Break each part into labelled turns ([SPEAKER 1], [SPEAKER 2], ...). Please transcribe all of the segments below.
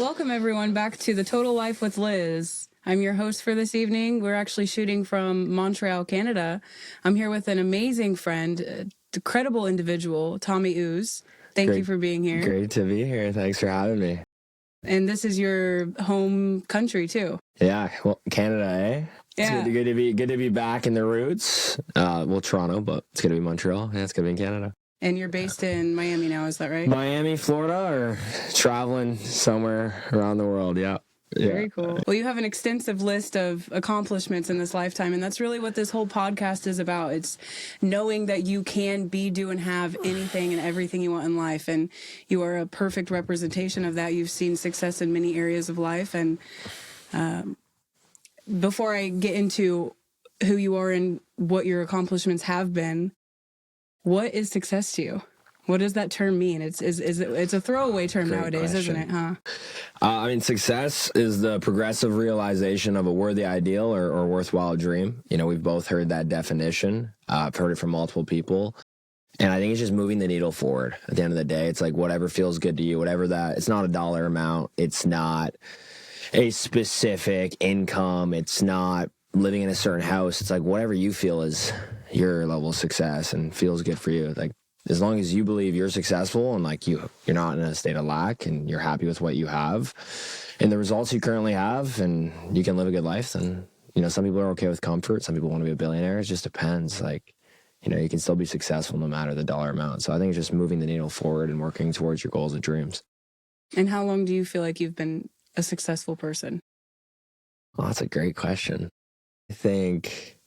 [SPEAKER 1] welcome everyone back to The Total Life with Liz. I'm your host for this evening. We're actually shooting from Montreal, Canada. I'm here with an amazing friend, a credible individual, Tommy Ooze. Thank you for being here.
[SPEAKER 2] Great to be here. Thanks for having me.
[SPEAKER 1] And this is your home country too.
[SPEAKER 2] Yeah, well, Canada, eh?
[SPEAKER 1] Yeah.
[SPEAKER 2] It's good to be back in the roots. Toronto, but it's gonna be Montreal. Yeah, it's gonna be in Canada.
[SPEAKER 1] And you're based in Miami now, is that right?
[SPEAKER 2] Miami, Florida, or traveling somewhere around the world. Yeah.
[SPEAKER 1] Very cool. Well, you have an extensive list of accomplishments in this lifetime, and that's really what this whole podcast is about. It's knowing that you can be, do, and have anything and everything you want in life, and you are a perfect representation of that. You've seen success in many areas of life, and before I get into who you are and what your accomplishments have been, what is success to you? What does that term mean? It's a throwaway term
[SPEAKER 2] Great
[SPEAKER 1] nowadays,
[SPEAKER 2] question.
[SPEAKER 1] isn't it? Huh?
[SPEAKER 2] I mean, success is the progressive realization of a worthy ideal or worthwhile dream. You know, we've both heard that definition. I've heard it from multiple people. And I think it's just moving the needle forward. At the end of the day, it's like whatever feels good to you, whatever that, it's not a dollar amount. It's not a specific income. It's not living in a certain house. It's like whatever you feel is your level of success and feels good for you. Like, as long as you believe you're successful and like you're not in a state of lack and you're happy with what you have and the results you currently have and you can live a good life, then, you know, some people are okay with comfort. Some people want to be a billionaire. It just depends. Like, you know, you can still be successful no matter the dollar amount. So I think it's just moving the needle forward and working towards your goals and dreams. And
[SPEAKER 1] how long do you feel like you've been a successful person?
[SPEAKER 2] Well, that's a great question. I think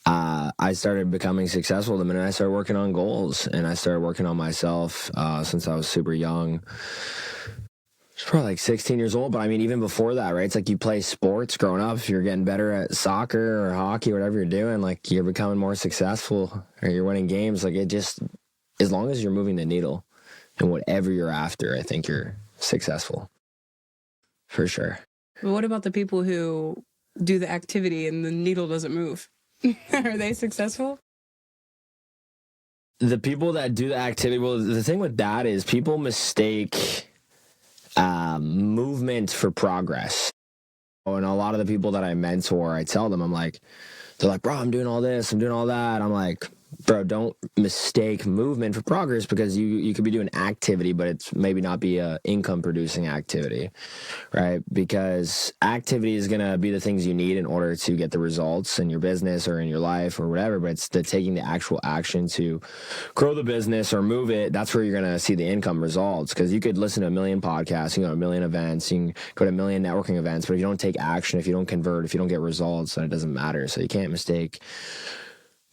[SPEAKER 2] I started becoming successful the minute I started working on goals, and I started working on myself since I was super young. I was probably like 16 years old, but I mean, even before that, right? It's like you play sports growing up. If you're getting better at soccer or hockey, whatever you're doing, like you're becoming more successful or you're winning games. Like it just, as long as you're moving the needle and whatever you're after, I think you're successful for sure.
[SPEAKER 1] But what about the people who do the activity and the needle doesn't move? Are they successful?
[SPEAKER 2] The people that do the activity, well, the thing with that is people mistake movement for progress. And a lot of the people that I mentor, I tell them, they're like, bro, I'm doing all this, I'm doing all that. I'm like, bro, don't mistake movement for progress, because you could be doing activity, but it's maybe not be a income producing activity, right? Because activity is going to be the things you need in order to get the results in your business or in your life or whatever, but it's taking the actual action to grow the business or move it. That's where you're going to see the income results, because you could listen to a million podcasts, you can go to a million events, you can go to a million networking events, but if you don't take action, if you don't convert, if you don't get results, then it doesn't matter. So you can't mistake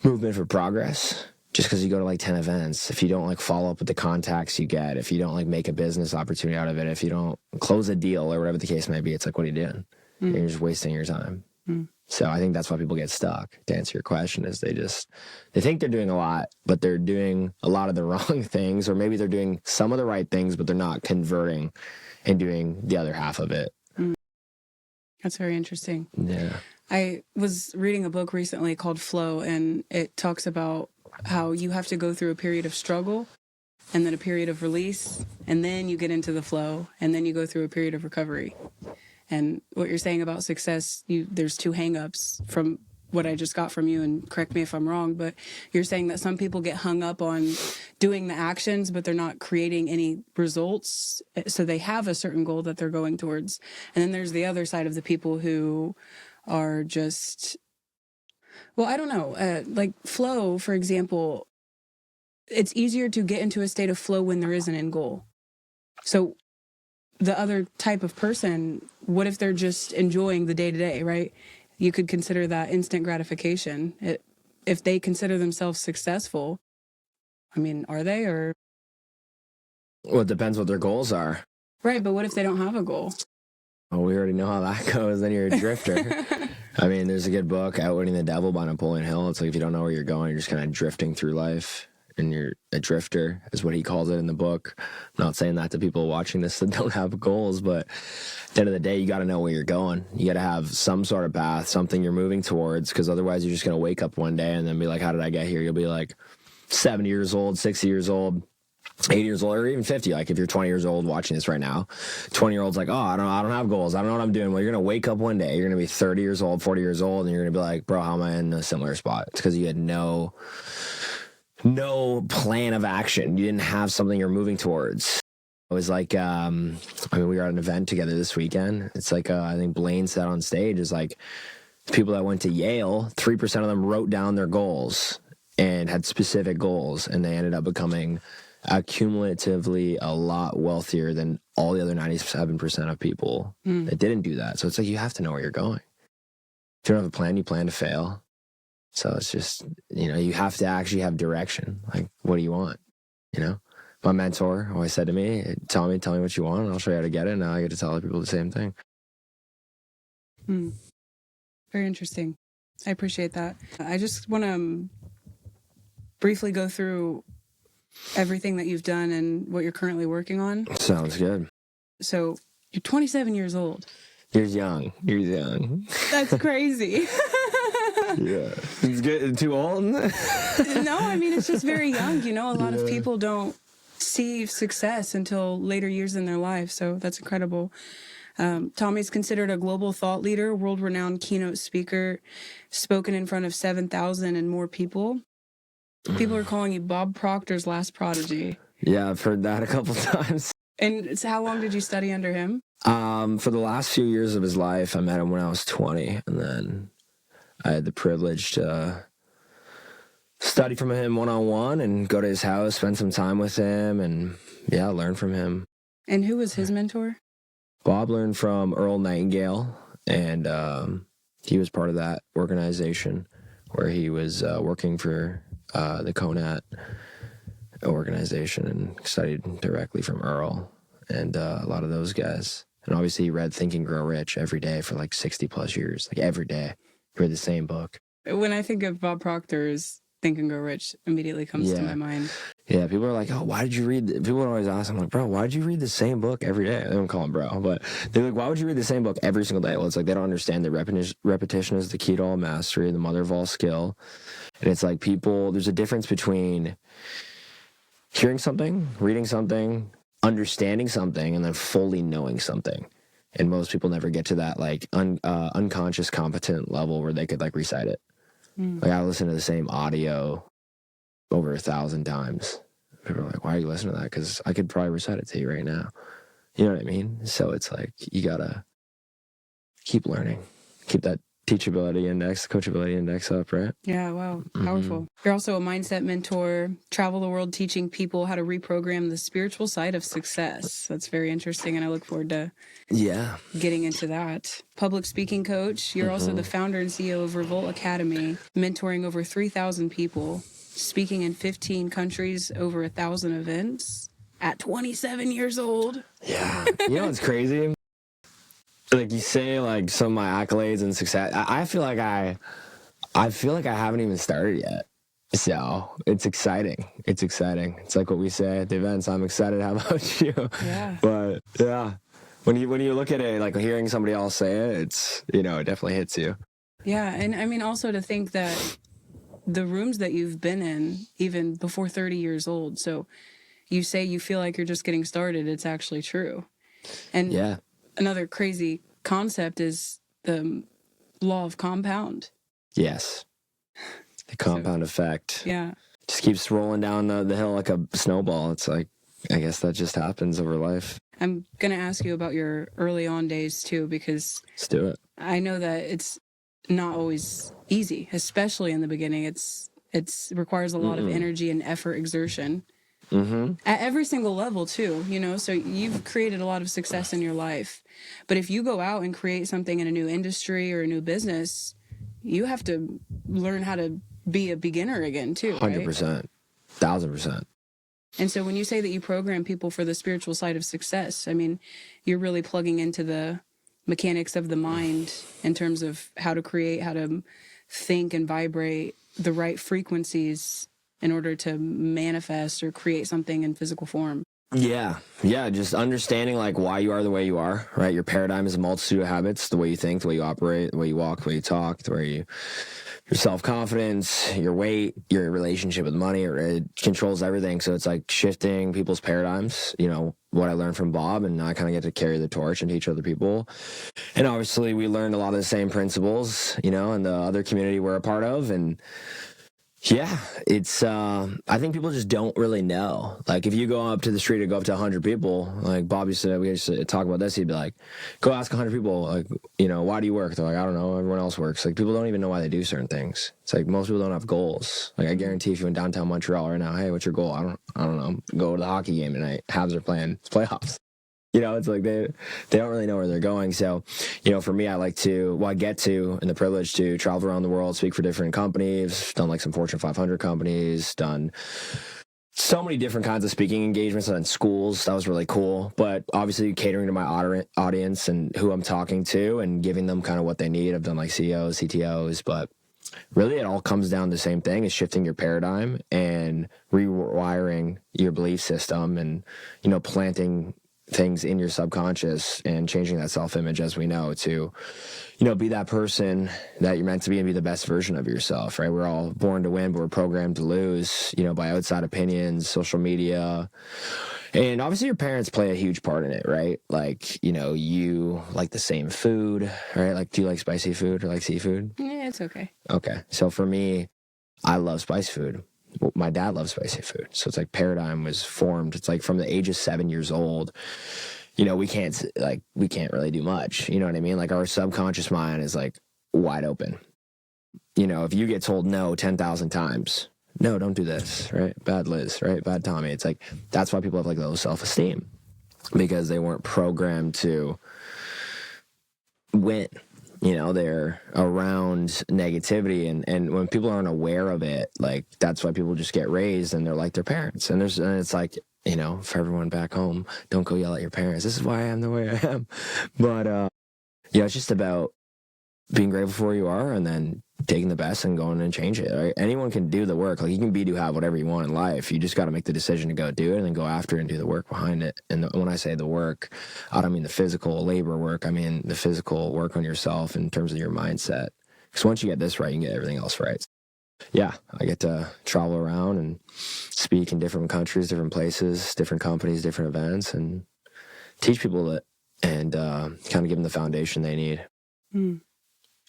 [SPEAKER 2] movement for progress just because you go to like 10 events. If you don't like follow up with the contacts you get, if you don't like make a business opportunity out of it, if you don't close a deal or whatever the case may be, it's like, what are you doing? You're just wasting your time. So I think that's why people get stuck. To answer your question, is they think they're doing a lot, but they're doing a lot of the wrong things, or maybe they're doing some of the right things, but they're not converting and doing the other half of it.
[SPEAKER 1] That's very interesting.
[SPEAKER 2] Yeah.
[SPEAKER 1] I was reading a book recently called Flow, and it talks about how you have to go through a period of struggle and then a period of release, and then you get into the flow, and then you go through a period of recovery. And what you're saying about success, there's two hang-ups from what I just got from you, and correct me if I'm wrong, but you're saying that some people get hung up on doing the actions, but they're not creating any results. So they have a certain goal that they're going towards. And then there's the other side of the people who are just, well, I don't know, like flow, for example, it's easier to get into a state of flow when there is an end goal. So the other type of person, what if they're just enjoying the day-to-day, right? You could consider that instant gratification. If they consider themselves successful, I mean, are they, or?
[SPEAKER 2] Well, it depends what their goals are.
[SPEAKER 1] Right, but what if they don't have a goal?
[SPEAKER 2] Oh, we already know how that goes. Then you're a drifter. I mean, there's a good book, Outwitting the Devil by Napoleon Hill. It's like if you don't know where you're going, you're just kind of drifting through life. And you're a drifter, is what he calls it in the book. I'm not saying that to people watching this that don't have goals, but at the end of the day, you got to know where you're going. You got to have some sort of path, something you're moving towards, because otherwise you're just going to wake up one day and then be like, how did I get here? You'll be like 70 years old, 60 years old, 80 years old or even 50, like if you're 20 years old watching this right now, 20-year-old's like, oh, I don't have goals. I don't know what I'm doing. Well, you're going to wake up one day, you're going to be 30 years old, 40 years old, and you're going to be like, bro, how am I in a similar spot? It's because you had no plan of action. You didn't have something you're moving towards. It was like, I mean, we were at an event together this weekend. It's like, I think Blaine said on stage, is like, people that went to Yale, 3% of them wrote down their goals and had specific goals, and they ended up becoming accumulatively a lot wealthier than all the other 97% of people that didn't do that. So it's like, you have to know where you're going. If you don't have a plan, you plan to fail. So it's just, you have to actually have direction. Like, what do you want? My mentor always said to me, tell me what you want, and I'll show you how to get it. And now I get to tell other people the same thing.
[SPEAKER 1] Very interesting. I appreciate that. I just want to briefly go through everything that you've done and what you're currently working on.
[SPEAKER 2] Sounds good.
[SPEAKER 1] So you're 27 years old.
[SPEAKER 2] You're young.
[SPEAKER 1] That's crazy.
[SPEAKER 2] Yeah. It's getting too old?
[SPEAKER 1] No, I mean, it's just very young. A lot of people don't see success until later years in their life. So that's incredible. Tommy's considered a global thought leader, world-renowned keynote speaker, spoken in front of 7,000 and more people. People are calling you Bob Proctor's last prodigy.
[SPEAKER 2] Yeah, I've heard that a couple times.
[SPEAKER 1] And so how long did you study under him?
[SPEAKER 2] For the last few years of his life, I met him when I was 20, and then I had the privilege to study from him one-on-one and go to his house, spend some time with him, and learn from him.
[SPEAKER 1] And who was his mentor?
[SPEAKER 2] Bob learned from Earl Nightingale, and he was part of that organization where he was working for the CONAT organization and studied directly from Earl and a lot of those guys. And obviously he read Think and Grow Rich every day for like 60 plus years, like every day. He read the same book.
[SPEAKER 1] When I think of Bob Proctor's Think and Grow Rich, immediately comes to my mind.
[SPEAKER 2] Yeah, people are like, oh, why did you read? People would always ask, I'm like, bro, why did you read the same book every day? They don't call him bro, but they're like, why would you read the same book every single day? Well, it's like they don't understand that repetition is the key to all mastery, the mother of all skill. And it's like there's a difference between hearing something, reading something, understanding something, and then fully knowing something. And most people never get to that like unconscious competent level where they could like recite it. Like I listen to the same audio over 1,000 times. People are like, why are you listening to that? Because I could probably recite it to you right now. You know what I mean? So it's like, you gotta keep learning. Keep that teachability index, coachability index up, right?
[SPEAKER 1] Yeah, wow. Powerful. You're also a mindset mentor, travel the world teaching people how to reprogram the spiritual side of success. That's very interesting, and I look forward to getting into that. Public speaking coach. You're also the founder and CEO of Revolt Academy, mentoring over 3,000 people, speaking in 15 countries, over 1,000 events at 27 years old.
[SPEAKER 2] Yeah. You know what's crazy? Like you say, like some of my accolades and success. I feel like I haven't even started yet. So it's exciting. It's exciting. It's like what we say at the events. I'm excited. How about you?
[SPEAKER 1] Yeah.
[SPEAKER 2] But yeah, when you look at it, like hearing somebody else say it, it's it definitely hits you.
[SPEAKER 1] Yeah, and I mean also to think that the rooms that you've been in, even before 30 years old. So you say you feel like you're just getting started. It's actually true. And another crazy concept is the law of compound.
[SPEAKER 2] Yes. The compound effect.
[SPEAKER 1] Yeah.
[SPEAKER 2] Just keeps rolling down the hill like a snowball. It's like, I guess that just happens over life.
[SPEAKER 1] I'm going to ask you about your early on days too, because
[SPEAKER 2] let's do it.
[SPEAKER 1] I know that it's not always easy, especially in the beginning. It requires a lot of energy and effort, exertion. At every single level too, so you've created a lot of success in your life. But if you go out and create something in a new industry or a new business, you have to learn how to be a beginner again too, right?
[SPEAKER 2] 100%, 1,000%.
[SPEAKER 1] And so when you say that you program people for the spiritual side of success, I mean, you're really plugging into the mechanics of the mind in terms of how to create, how to think and vibrate the right frequencies in order to manifest or create something in physical form.
[SPEAKER 2] Yeah. Just understanding like why you are the way you are, right? Your paradigm is a multitude of habits, the way you think, the way you operate, the way you walk, the way you talk, the way you your self-confidence, your weight, your relationship with money. It controls everything. So it's like shifting people's paradigms, you know, what I learned from Bob, and I kind of get to carry the torch and teach other people. And obviously we learned a lot of the same principles, you know, in the other community we're a part of. And yeah, it's, I think people just don't really know. Like, if you go up to the street or go up to 100 people, like Bob used to, we used to talk about this, he'd be like, go ask 100 people, like, you know, why do you work? They're like, I don't know, everyone else works. Like, people don't even know why they do certain things. It's like, most people don't have goals. Like, I guarantee if you went downtown Montreal right now, hey, what's your goal? I don't know, go to the hockey game tonight. Habs are playing, it's playoffs. You know, it's like they don't really know where they're going. So, you know, for me, I get to, and the privilege to travel around the world, speak for different companies, done like some Fortune 500 companies, done so many different kinds of speaking engagements in schools. That was really cool. But obviously catering to my audience and who I'm talking to and giving them kind of what they need. I've done like CEOs, CTOs, but really it all comes down to the same thing, is shifting your paradigm and rewiring your belief system and, you know, planting things in your subconscious and changing that self-image, as we know, to, you know, be that person that you're meant to be and be the best version of yourself, right? We're all born to win, but we're programmed to lose, you know, by outside opinions, social media. And obviously your parents play a huge part in it, right? Like, you know, you like the same food, right? Like, do you like spicy food or like seafood?
[SPEAKER 1] Yeah, it's okay.
[SPEAKER 2] Okay. So for me, I love spicy food. My dad loves spicy food. So it's like paradigm was formed. It's like from the age of 7 years old, you know, we can't really do much. You know what I mean? Like, our subconscious mind is like wide open. You know, if you get told no 10,000 times, no, don't do this, right? Bad Liz, right? Bad Tommy. It's like, that's why people have like low self-esteem, because they weren't programmed to win. You know, they're around negativity, and when people aren't aware of it, like, that's why people just get raised and they're like their parents. And it's like, you know, for everyone back home, don't go yell at your parents. This is why I am the way I am. But yeah, it's just about being grateful for where you are and then taking the best and going and change it, right? Anyone can do the work. Like, you can do have whatever you want in life. You just got to make the decision to go do it and then go after it and do the work behind it. And when I say the work, I don't mean the physical labor work. I mean the physical work on yourself in terms of your mindset. Because once you get this right, you can get everything else right. Yeah, I get to travel around and speak in different countries, different places, different companies, different events, and teach people that, and kind of give them the foundation they need.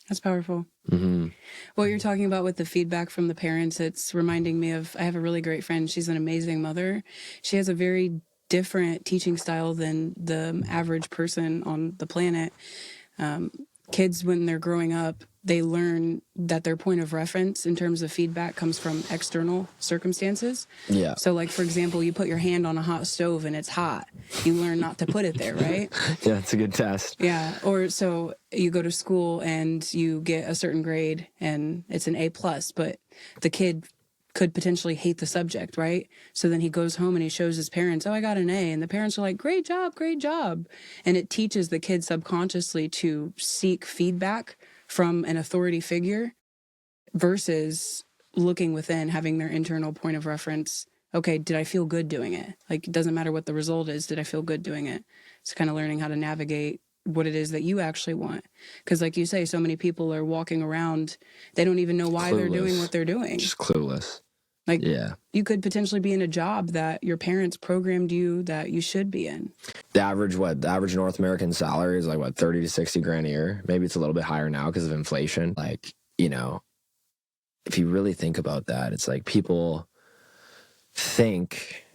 [SPEAKER 1] That's powerful.
[SPEAKER 2] Mm-hmm.
[SPEAKER 1] What you're talking about with the feedback from the parents, it's reminding me of, I have a really great friend. She's an amazing mother. She has a very different teaching style than the average person on the planet. Kids, when they're growing up, they learn that their point of reference in terms of feedback comes from external circumstances.
[SPEAKER 2] Yeah.
[SPEAKER 1] So, like, for example, you put your hand on a hot stove and it's hot. You learn not to put it there, right?
[SPEAKER 2] Yeah, it's a good test.
[SPEAKER 1] Yeah. Or so you go to school and you get a certain grade and it's an A+, but the kid could potentially hate the subject, right? So then he goes home and he shows his parents, oh, I got an A. And the parents are like, great job, great job. And it teaches the kid subconsciously to seek feedback from an authority figure versus looking within, having their internal point of reference. Okay, did I feel good doing it? Like, it doesn't matter what the result is. Did I feel good doing it? It's kind of learning how to navigate what it is that you actually want. Because like you say, so many people are walking around, they don't even know why they're doing what they're doing.
[SPEAKER 2] Just clueless.
[SPEAKER 1] Like,
[SPEAKER 2] yeah,
[SPEAKER 1] you could potentially be in a job that your parents programmed you that you should be in.
[SPEAKER 2] The average North American salary is like, what, 30 to 60 grand a year? Maybe it's a little bit higher now because of inflation. Like, you know, if you really think about that, it's like people think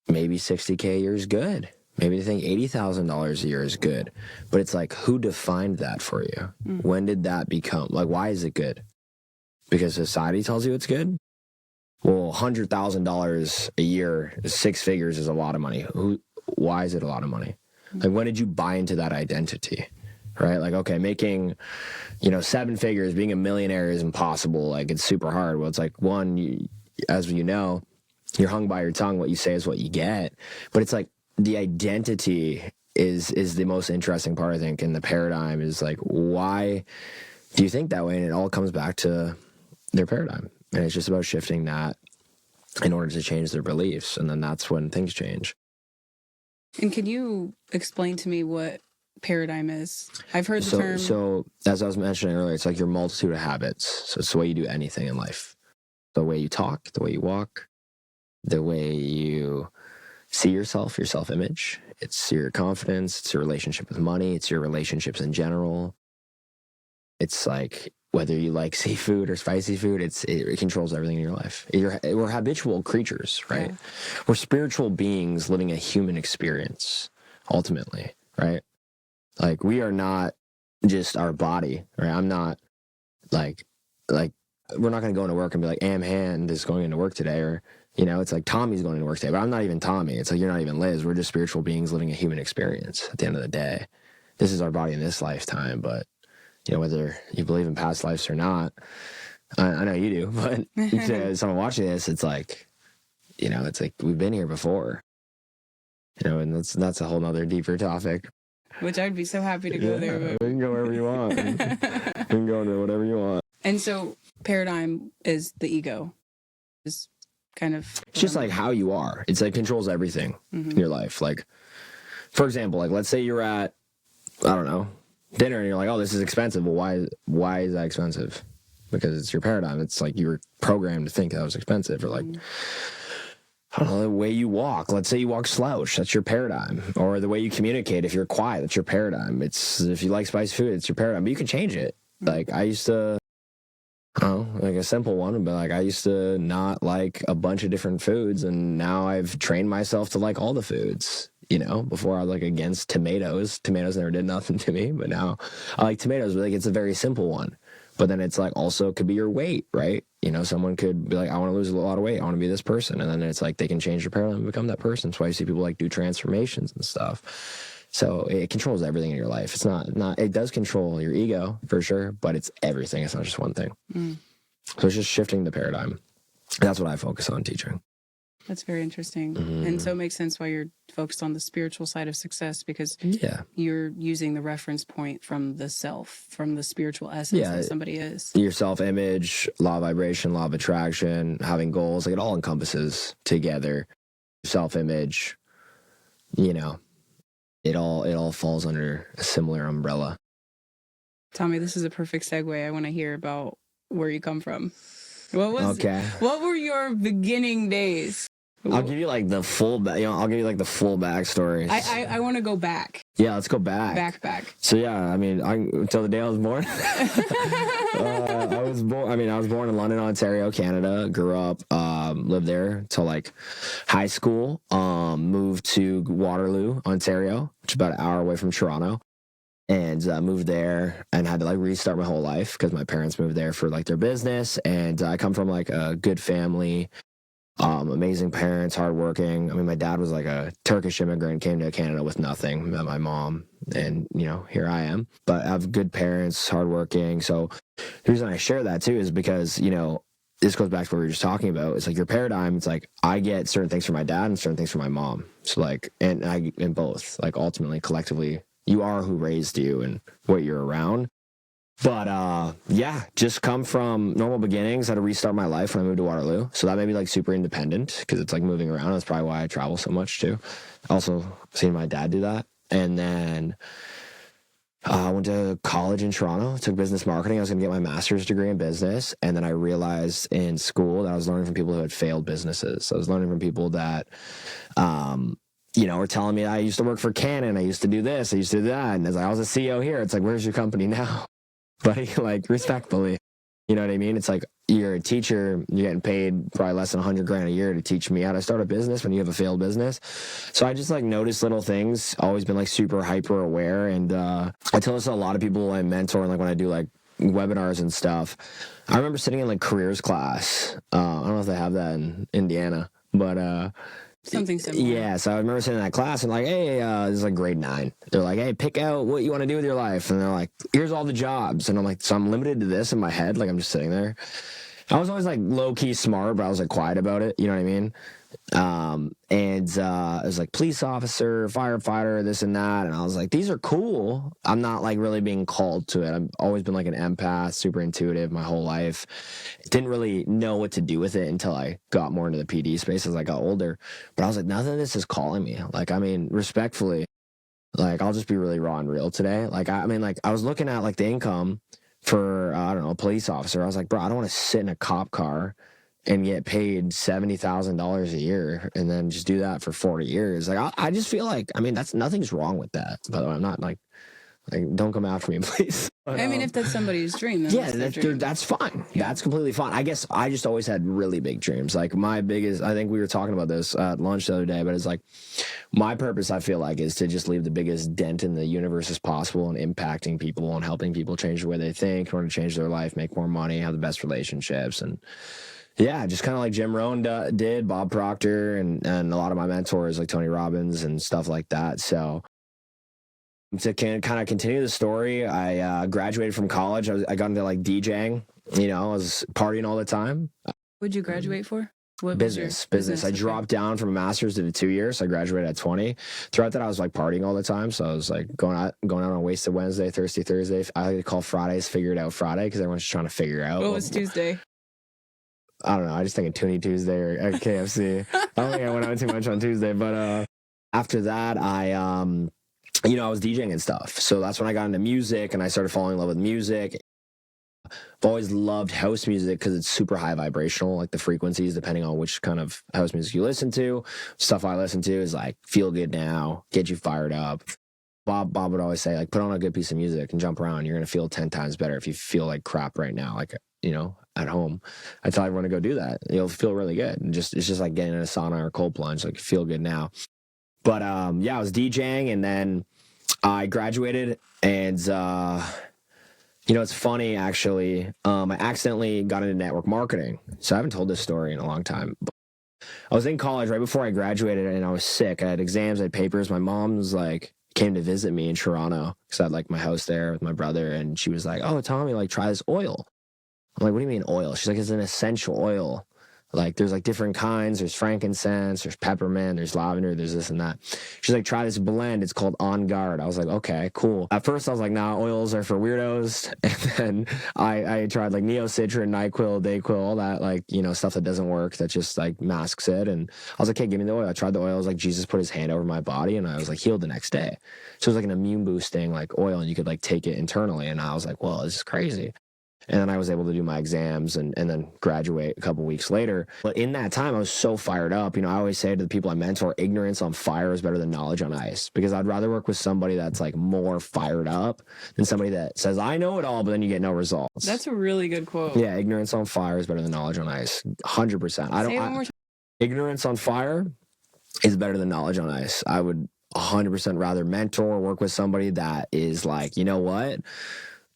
[SPEAKER 2] maybe 60K a year is good. Maybe they think $80,000 a year is good. But it's like, who defined that for you? When did that become, like, why is it good? Because society tells you it's good? Well, $100,000 a year, 6 figures is a lot of money. Why is it a lot of money? Like, when did you buy into that identity? Right? Like, okay, making, 7 figures, being a millionaire is impossible. Like, it's super hard. Well, it's like, one, as you know, you're hung by your tongue. What you say is what you get. But it's like, the identity is the most interesting part, I think, in the paradigm is like, why do you think that way? And it all comes back to their paradigm. And it's just about shifting that in order to change their beliefs. And then that's when things change.
[SPEAKER 1] And can you explain to me what paradigm is. I've heard the term.
[SPEAKER 2] So as I was mentioning earlier, it's like your multitude of habits. So it's the way you do anything in life. The way you talk, the way you walk, the way you see yourself, your self-image. It's your confidence. It's your relationship with money. It's your relationships in general. It's like whether you like seafood or spicy food, it controls everything in your life. We're habitual creatures, right? Yeah. We're spiritual beings living a human experience, ultimately, right? Like, we are not just our body, right? I'm not like we're not going to go into work and be like, Am Hand is going into work today, or, you know, it's like Tommy's going into work today, but I'm not even Tommy. It's like, you're not even Liz. We're just spiritual beings living a human experience at the end of the day. This is our body in this lifetime, but, you know, whether you believe in past lives or not, I know you do, but to someone watching this, it's like, you know, it's like we've been here before, you know, and that's a whole nother deeper topic.
[SPEAKER 1] Which I'd be so happy to go there. But...
[SPEAKER 2] we can go wherever you want. We can go into whatever you want.
[SPEAKER 1] And so paradigm is the ego. Is kind of...
[SPEAKER 2] It's just like how you are. It's like controls everything in your life. Like, for example, like let's say you're at, I don't know, dinner and you're like, oh, this is expensive. Well, why is that expensive? Because it's your paradigm. It's like you were programmed to think that was expensive. Or like, I don't know, the way you walk. Let's say you walk slouch. That's your paradigm. Or the way you communicate. If you're quiet, that's your paradigm. It's if you like spicy food, it's your paradigm. But you can change it. Like I used to, I don't know, like a simple one, but like I used to not like a bunch of different foods, and now I've trained myself to like all the foods. You know, before I was like against tomatoes. Tomatoes never did nothing to me, but now I like tomatoes. But like it's a very simple one. But then it's like also it could be your weight, right? You know, someone could be like, I want to lose a lot of weight. I want to be this person. And then it's like they can change their paradigm and become that person. That's why you see people like do transformations and stuff. So it controls everything in your life. It's not it does control your ego for sure, but it's everything. It's not just one thing. So it's just shifting the paradigm. That's what I focus on teaching.
[SPEAKER 1] That's very interesting. And so it makes sense why you're focused on the spiritual side of success, because you're using the reference point from the self, from the spiritual essence that somebody is. Your
[SPEAKER 2] self-image, law of vibration, law of attraction, having goals, like it all encompasses together. Self-image, you know, it all falls under a similar umbrella.
[SPEAKER 1] Tommy, this is a perfect segue. I want to hear about where you come from. What were your beginning days?
[SPEAKER 2] I'll give you like the full I'll give you like the full backstory.
[SPEAKER 1] I want to go back.
[SPEAKER 2] Yeah, let's go back.
[SPEAKER 1] Back.
[SPEAKER 2] So yeah, I mean, until the day I was born. I was born in London, Ontario, Canada. Grew up, lived there till like high school. Moved to Waterloo, Ontario, which is about an hour away from Toronto. And moved there and had to like restart my whole life because my parents moved there for like their business. And I come from like a good family, amazing parents, hardworking. I mean, my dad was like a Turkish immigrant, came to Canada with nothing, met my mom, and you know, here I am. But I have good parents, hardworking. So the reason I share that too is because, you know, this goes back to what we were just talking about. It's like your paradigm. It's like I get certain things from my dad and certain things from my mom. So like, and I in both, like ultimately, collectively, you are who raised you and what you're around. But yeah, just come from normal beginnings. Had to restart my life when I moved to Waterloo. So that made me like super independent because it's like moving around. That's probably why I travel so much too. Also seeing my dad do that. And then I went to college in Toronto, took business marketing. I was going to get my master's degree in business. And then I realized in school that I was learning from people who had failed businesses. So I was learning from people that, you know, were telling me I used to work for Canon. I used to do this. I used to do that. And as I was a CEO here, it's like, where's your company now? But like respectfully, you know what I mean? It's like you're a teacher, you're getting paid probably less than $100,000 a year to teach me how to start a business when you have a failed business. So I just like noticed little things, always been like super hyper aware. And I tell this to a lot of people I mentor, and like when I do like webinars and stuff. I remember sitting in like careers class. I don't know if they have that in Indiana, but
[SPEAKER 1] something similar.
[SPEAKER 2] Yeah, so I remember sitting in that class and like, hey, this is like grade 9. They're like, hey, pick out what you want to do with your life. And they're like, here's all the jobs. And I'm like, so I'm limited to this in my head. Like I'm just sitting there. I was always like low key smart, but I was like quiet about it. You know what I mean? It was like police officer, firefighter, this and that. And I was like, these are cool. I'm not like really being called to it. I've always been like an empath, super intuitive my whole life. Didn't really know what to do with it until I got more into the PD space as I got older. But I was like, nothing of this is calling me. Like, I mean, respectfully, Like, I'll just be really raw and real today. Like, I mean, like, I was looking at like the income for, I don't know, a police officer. I was like, bro, I don't want to sit in a cop car and get paid $70,000 a year and then just do that for 40 years. Like, I just feel like, I mean, nothing's wrong with that. By the way, I'm not like don't come after me, please. But,
[SPEAKER 1] I mean, if that's somebody's dream, then
[SPEAKER 2] yeah,
[SPEAKER 1] dream.
[SPEAKER 2] That's fine. Yeah. That's completely fine. I guess I just always had really big dreams. Like, my biggest, I think we were talking about this at lunch the other day, but it's like, my purpose, I feel like, is to just leave the biggest dent in the universe as possible and impacting people and helping people change the way they think in order to change their life, make more money, have the best relationships. And yeah, just kind of like Jim Rohn did, Bob Proctor, and a lot of my mentors like Tony Robbins and stuff like that. So to kind of continue the story, I graduated from college. I got into like DJing. You know, I was partying all the time.
[SPEAKER 1] What'd you graduate for? What
[SPEAKER 2] business. I dropped down from a master's to 2 years. So I graduated at 20. Throughout that, I was like partying all the time. So I was like going out on Wasted Wednesday, Thirsty Thursday. I like to call Fridays Figure It Out Friday because everyone's just trying to figure out.
[SPEAKER 1] What was Tuesday?
[SPEAKER 2] I don't know. I just think of Toonie Tuesday or KFC. I don't think I went out too much on Tuesday. But after that, I was DJing and stuff. So that's when I got into music and I started falling in love with music. I've always loved house music because it's super high vibrational, like the frequencies, depending on which kind of house music you listen to. Stuff I listen to is like feel good now, get you fired up. Bob would always say, like, put on a good piece of music and jump around. You're going to feel 10 times better if you feel like crap right now, like, at home. I tell everyone to go do that. You'll feel really good. And it's just like getting in a sauna or cold plunge, like feel good now. But I was DJing and then I graduated and, it's funny, actually. I accidentally got into network marketing. So I haven't told this story in a long time. But I was in college right before I graduated and I was sick. I had exams, I had papers. My mom was like, came to visit me in Toronto because I had like my house there with my brother. And she was like, oh, Tommy, like try this oil. I'm like, what do you mean oil? She's like, it's an essential oil. Like, there's like different kinds. There's frankincense, there's peppermint, there's lavender, there's this and that. She's like, try this blend. It's called On Guard. I was like, okay, cool. At first, I was like, nah, oils are for weirdos. And then I tried like Neocitrin, NyQuil, Dayquil, all that, like, stuff that doesn't work, that just like masks it. And I was like, hey, give me the oil. I tried the oil. It was like Jesus put his hand over my body and I was like healed the next day. So it was like an immune boosting like oil and you could like take it internally. And I was like, well, this is crazy. And then I was able to do my exams and then graduate a couple weeks later. But in that time, I was so fired up. I always say to the people I mentor, ignorance on fire is better than knowledge on ice. Because I'd rather work with somebody that's like more fired up than somebody that says, I know it all, but then you get no results.
[SPEAKER 1] That's a really good quote.
[SPEAKER 2] Yeah, ignorance on fire is better than knowledge on ice. 100%.
[SPEAKER 1] Say it one more time.
[SPEAKER 2] Ignorance on fire is better than knowledge on ice. I would 100% rather mentor or work with somebody that is like, you know what?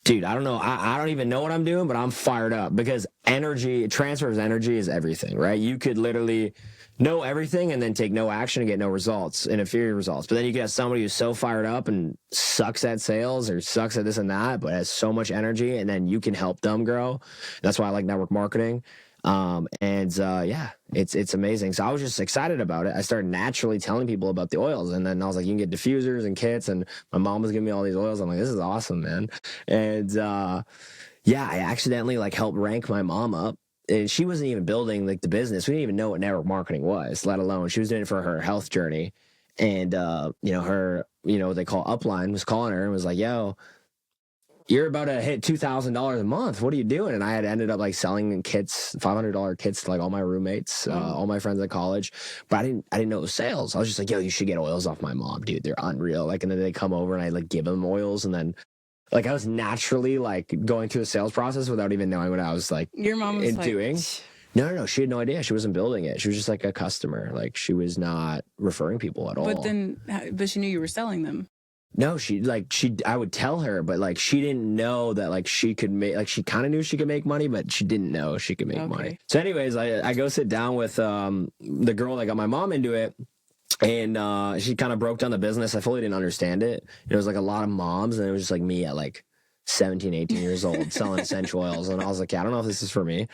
[SPEAKER 2] Dude, I don't know. I don't even know what I'm doing, but I'm fired up because transfer of energy is everything, right? You could literally know everything and then take no action and get no results and inferior results. But then you get somebody who's so fired up and sucks at sales or sucks at this and that, but has so much energy and then you can help them grow. That's why I like network marketing. It's amazing. So I was just excited about it. I started naturally telling people about the oils. And then I was like, you can get diffusers and kits. And my mom was giving me all these oils. I'm like, this is awesome, man. And, I accidentally like helped rank my mom up. And she wasn't even building like the business. We didn't even know what network marketing was, let alone she was doing it for her health journey. And, her, what they call upline was calling her and was like, yo, you're about to hit $2,000 a month. What are you doing? And I had ended up like selling kits, $500 kits to like all my roommates, all my friends at college. But I didn't know it was sales. I was just like, yo, you should get oils off my mom, dude. They're unreal. Like, and then they come over and I like give them oils. And then like I was naturally like going through the sales process without even knowing what I was like
[SPEAKER 1] your mom was
[SPEAKER 2] doing.
[SPEAKER 1] Like...
[SPEAKER 2] No. She had no idea. She wasn't building it. She was just like a customer. Like she was not referring people at all.
[SPEAKER 1] But she knew you were selling them.
[SPEAKER 2] No, I would tell her, but like she didn't know that like she could make, like she kind of knew she could make money, but she didn't know she could make money. So anyways, I go sit down with the girl that got my mom into it. And she kind of broke down the business. I fully didn't understand it. It was like a lot of moms and it was just like me at like 17, 18 years old selling essential oils. And I was like, yeah, I don't know if this is for me,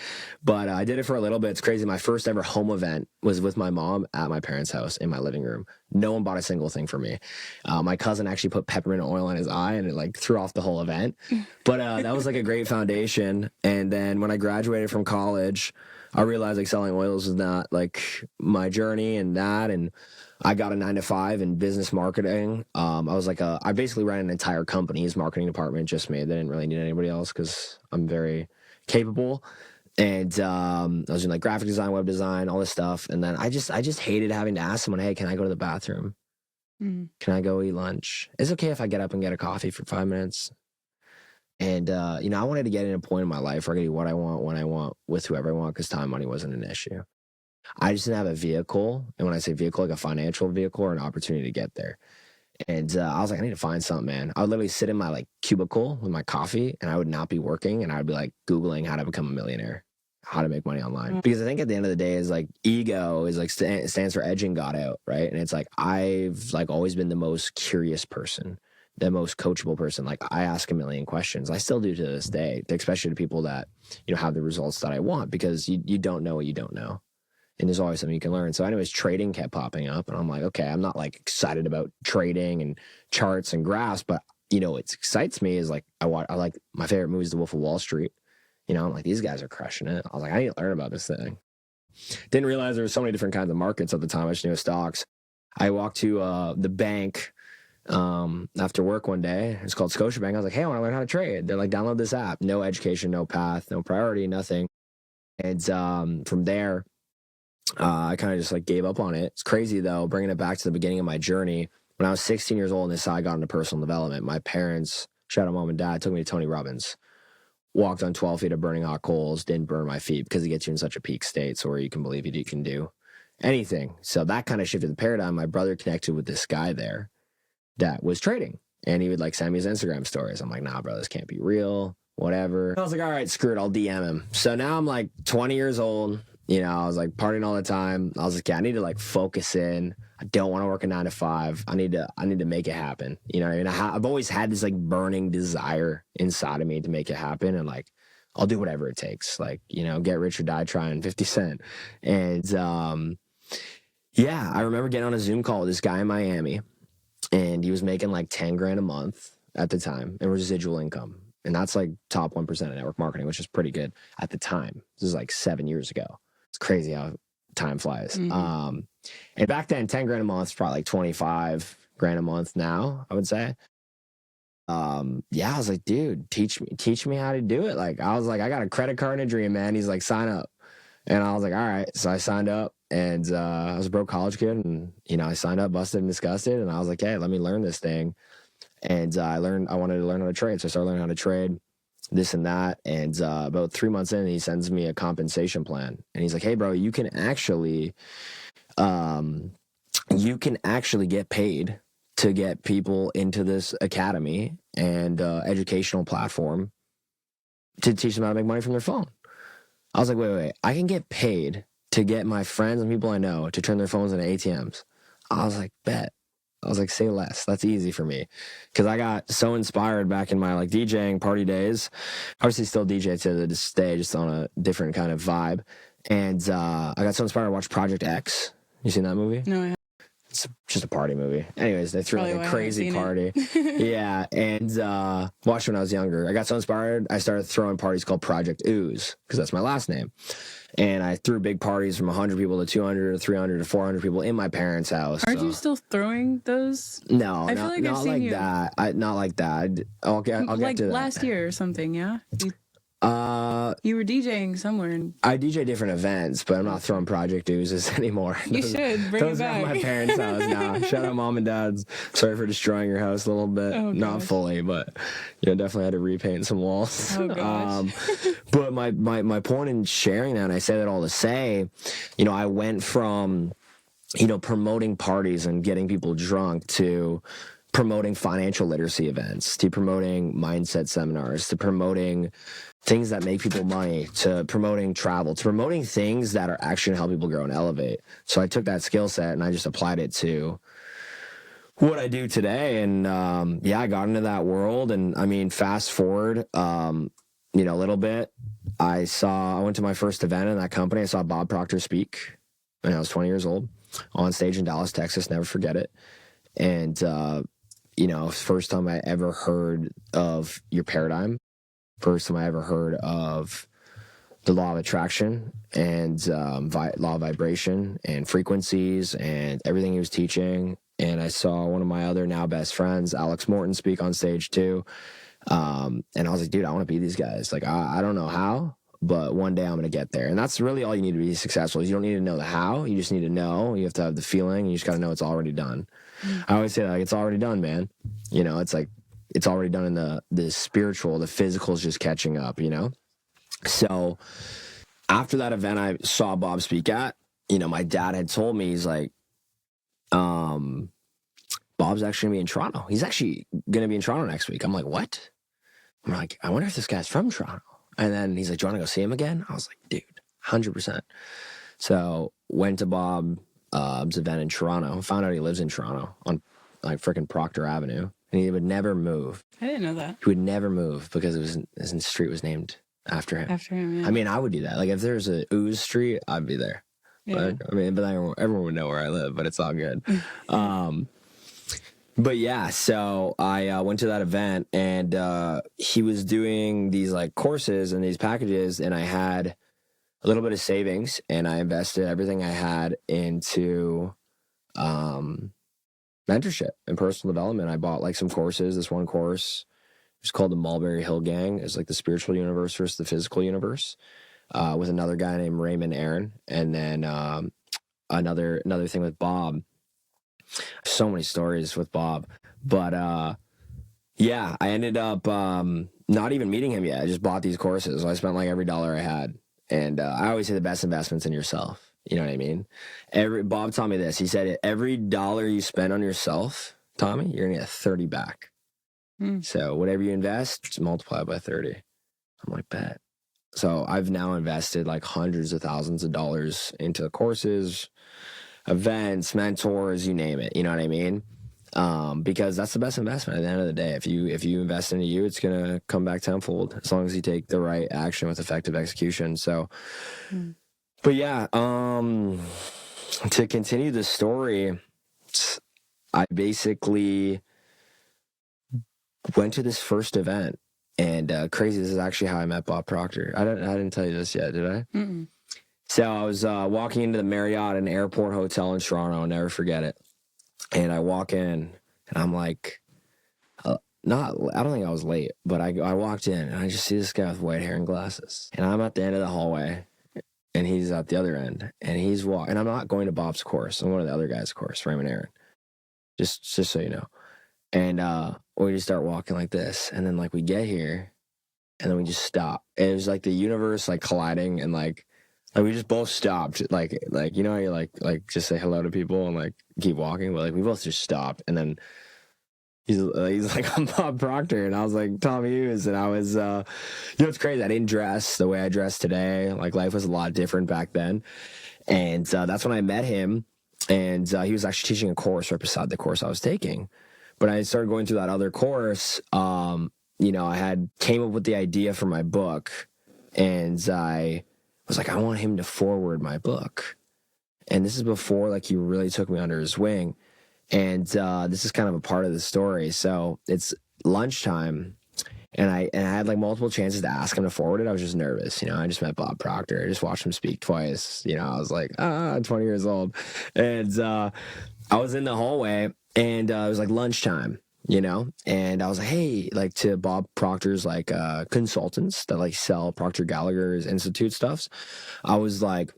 [SPEAKER 2] but I did it for a little bit. It's crazy. My first ever home event was with my mom at my parents' house in my living room. No one bought a single thing for me. My cousin actually put peppermint oil in his eye and it like threw off the whole event. But that was like a great foundation. And then when I graduated from college, I realized like selling oils was not like my journey and that. And I got a 9 to 5 in business marketing. I basically ran an entire company's marketing department, just me. They didn't really need anybody else because I'm very capable. And I was doing like graphic design, web design, all this stuff. And then I just hated having to ask someone, hey, can I go to the bathroom?
[SPEAKER 1] Mm.
[SPEAKER 2] Can I go eat lunch? It's okay if I get up and get a coffee for 5 minutes. And, I wanted to get in a point in my life where I could do what I want, when I want, with whoever I want, because time, money wasn't an issue. I just didn't have a vehicle. And when I say vehicle, like a financial vehicle or an opportunity to get there. And I was like, I need to find something, man. I would literally sit in my like cubicle with my coffee and I would not be working. And I would be like Googling how to become a millionaire, how to make money online. Because I think at the end of the day is like ego is like stands for edging God out, right? And it's like, I've like always been the most curious person, the most coachable person. Like I ask a million questions. I still do to this day, especially to people that, have the results that I want, because you don't know what you don't know. And there's always something you can learn. So anyways, trading kept popping up and I'm like, okay, I'm not like excited about trading and charts and graphs, but what excites me is like, I like my favorite movie is The Wolf of Wall Street. I'm like, these guys are crushing it. I was like, I need to learn about this thing. Didn't realize there were so many different kinds of markets at the time. I just knew stocks. I walked to the bank after work one day. It's called Scotiabank. I was like, hey, I want to learn how to trade. They're like, download this app. No education, no path, no priority, nothing. And from there, I kind of just like gave up on it. It's crazy though, bringing it back to the beginning of my journey. When I was 16 years old and this I got into personal development, my parents, shout out mom and dad, took me to Tony Robbins. Walked on 12 feet of burning hot coals, didn't burn my feet because it gets you in such a peak state. So where you can believe you can do anything. So that kind of shifted the paradigm. My brother connected with this guy there that was trading and he would like send me his Instagram stories. I'm like, nah, bro, this can't be real, whatever. I was like, all right, screw it. I'll DM him. So now I'm like 20 years old. I was like partying all the time. I was like, yeah, I need to like focus in. I don't want to work a 9 to 5. I need to make it happen. I've always had this like burning desire inside of me to make it happen. And like, I'll do whatever it takes. Like, get rich or die trying, 50 Cent. And I remember getting on a Zoom call with this guy in Miami and he was making like 10 grand a month at the time and residual income. And that's like top 1% of network marketing, which is pretty good at the time. This is like 7 years ago. It's crazy how time flies. Mm-hmm. And back then, 10 grand a month is probably like 25 grand a month now, I would say. I was like, dude, teach me how to do it. Like, I was like, I got a credit card and a dream, man. He's like, sign up. And I was like, all right. So I signed up and I was a broke college kid and, I signed up, busted and disgusted. And I was like, hey, let me learn this thing. And I wanted to learn how to trade. So I started learning how to trade. This and that. And about 3 months in, he sends me a compensation plan. And he's like, hey, bro, you can actually get paid to get people into this academy and educational platform to teach them how to make money from their phone. I was like, wait. I can get paid to get my friends and people I know to turn their phones into ATMs. I was like, bet. I was like, say less. That's easy for me. Because I got so inspired back in my like DJing party days. Obviously still DJ to this day, just on a different kind of vibe. And I got so inspired to watch Project X. You seen that movie?
[SPEAKER 1] No, I haven't.
[SPEAKER 2] It's just a party movie. Anyways, they threw like a crazy party. Yeah. And watched when I was younger. I got so inspired, I started throwing parties called Project Ooze, because that's my last name. And I threw big parties from 100 people to 200 to 300 to 400 people in my parents' house.
[SPEAKER 1] Aren't you still throwing those?
[SPEAKER 2] No, I feel like not like that. Not like that. I'll get
[SPEAKER 1] like
[SPEAKER 2] to that.
[SPEAKER 1] Last year or something, yeah? You were DJing somewhere.
[SPEAKER 2] I DJ different events, but I'm not throwing Project Oozes anymore.
[SPEAKER 1] You should bring it back.
[SPEAKER 2] Those are my parents' house now. Shout out mom and dad's. Sorry for destroying your house a little bit. Oh, not fully, but definitely had to repaint some walls.
[SPEAKER 1] Oh gosh.
[SPEAKER 2] But my point in sharing that, and I say that all to say, I went from promoting parties and getting people drunk to promoting financial literacy events, to promoting mindset seminars, to promoting things that make people money, to promoting travel, to promoting things that are actually going to help people grow and elevate. So I took that skill set and I just applied it to what I do today. And I got into that world. And I mean, fast forward, a little bit, I went to my first event in that company. I saw Bob Proctor speak when I was 20 years old on stage in Dallas, Texas. Never forget it. And, first time I ever heard of your paradigm. First time I ever heard of the law of attraction and law of vibration and frequencies and everything he was teaching. And I saw one of my other now best friends, Alex Morton, speak on stage too. And I was like, dude, I want to be these guys. Like, I don't know how, but one day I'm going to get there. And that's really all you need to be successful is you don't need to know the how. You just need to know. You have to have the feeling. You just got to know it's already done. I always say, like, it's already done, man. You know, it's like, it's already done in the spiritual. The physical is just catching up, you know? So after that event I saw Bob speak at, you know, my dad had told me, he's like, Bob's actually going to be in Toronto. He's actually going to be in Toronto next week. I'm like, what? I'm like, I wonder if this guy's from Toronto. And then he's like, do you want to go see him again? I was like, dude, 100%. So went to Bob's event in Toronto. Found out he lives in Toronto on like freaking Proctor Avenue. And he would never move.
[SPEAKER 1] I didn't know that.
[SPEAKER 2] He would never move because his street was named after him.
[SPEAKER 1] After him, yeah.
[SPEAKER 2] I mean, I would do that. Like if there's a Ooze Street, I'd be there.
[SPEAKER 1] Yeah.
[SPEAKER 2] But, I mean, but everyone would know where I live, but it's all good. But yeah, so I went to that event and he was doing these like courses and these packages, and I had a little bit of savings and I invested everything I had into mentorship and personal development. I bought like some courses. This one course was called the Mulberry Hill Gang. It's like the spiritual universe versus the physical universe, with another guy named Raymond Aaron, and then another thing with Bob. So many stories with Bob, but yeah, I ended up not even meeting him yet. I just bought these courses. So I spent like every dollar I had, and I always say the best investment's in yourself. You know what I mean? Bob taught me this. He said, every dollar you spend on yourself, Tommy, you're gonna get 30 back. So whatever you invest, just multiply by 30. I'm like, bet. So I've now invested like hundreds of thousands of dollars into courses, events, mentors, you name it. You know what I mean? Because that's the best investment at the end of the day. If you invest into you, it's gonna come back tenfold as long as you take the right action with effective execution. So, but yeah, to continue the story, I basically went to this first event, and crazy. This is actually how I met Bob Proctor. I didn't tell you this yet, did I? Mm-mm. So I was walking into the Marriott and Airport Hotel in Toronto. I'll never forget it. And I walk in, and I'm like, I don't think I was late, but I walked in, and I just see this guy with white hair and glasses. And I'm at the end of the hallway, and he's at the other end. And he's and I'm not going to Bob's course. I'm going to the other guy's course, Raymond Aaron. Just so you know. And we just start walking like this. And then, like, we get here, and then we just stop. And it was like the universe, like, colliding, and, like we just both stopped, like you know how you like just say hello to people and like keep walking, but like we both just stopped, and then he's like, I'm Bob Proctor, and I was like, Tom Hughes, and I was, you know, it's crazy. I didn't dress the way I dress today. Like life was a lot different back then, and that's when I met him, and he was actually teaching a course right beside the course I was taking. But I started going through that other course. You know, I came up with the idea for my book, and I was like, I want him to forward my book. And this is before like he really took me under his wing. And this is kind of a part of the story. So it's lunchtime, and I had like multiple chances to ask him to forward it. I was just nervous. You know, I just met Bob Proctor. I just watched him speak twice. You know, I was like, 20 years old. And I was in the hallway, and it was like lunchtime. You know, and I was like, hey, like to Bob Proctor's like consultants that like sell Proctor Gallagher's Institute stuffs. I was like,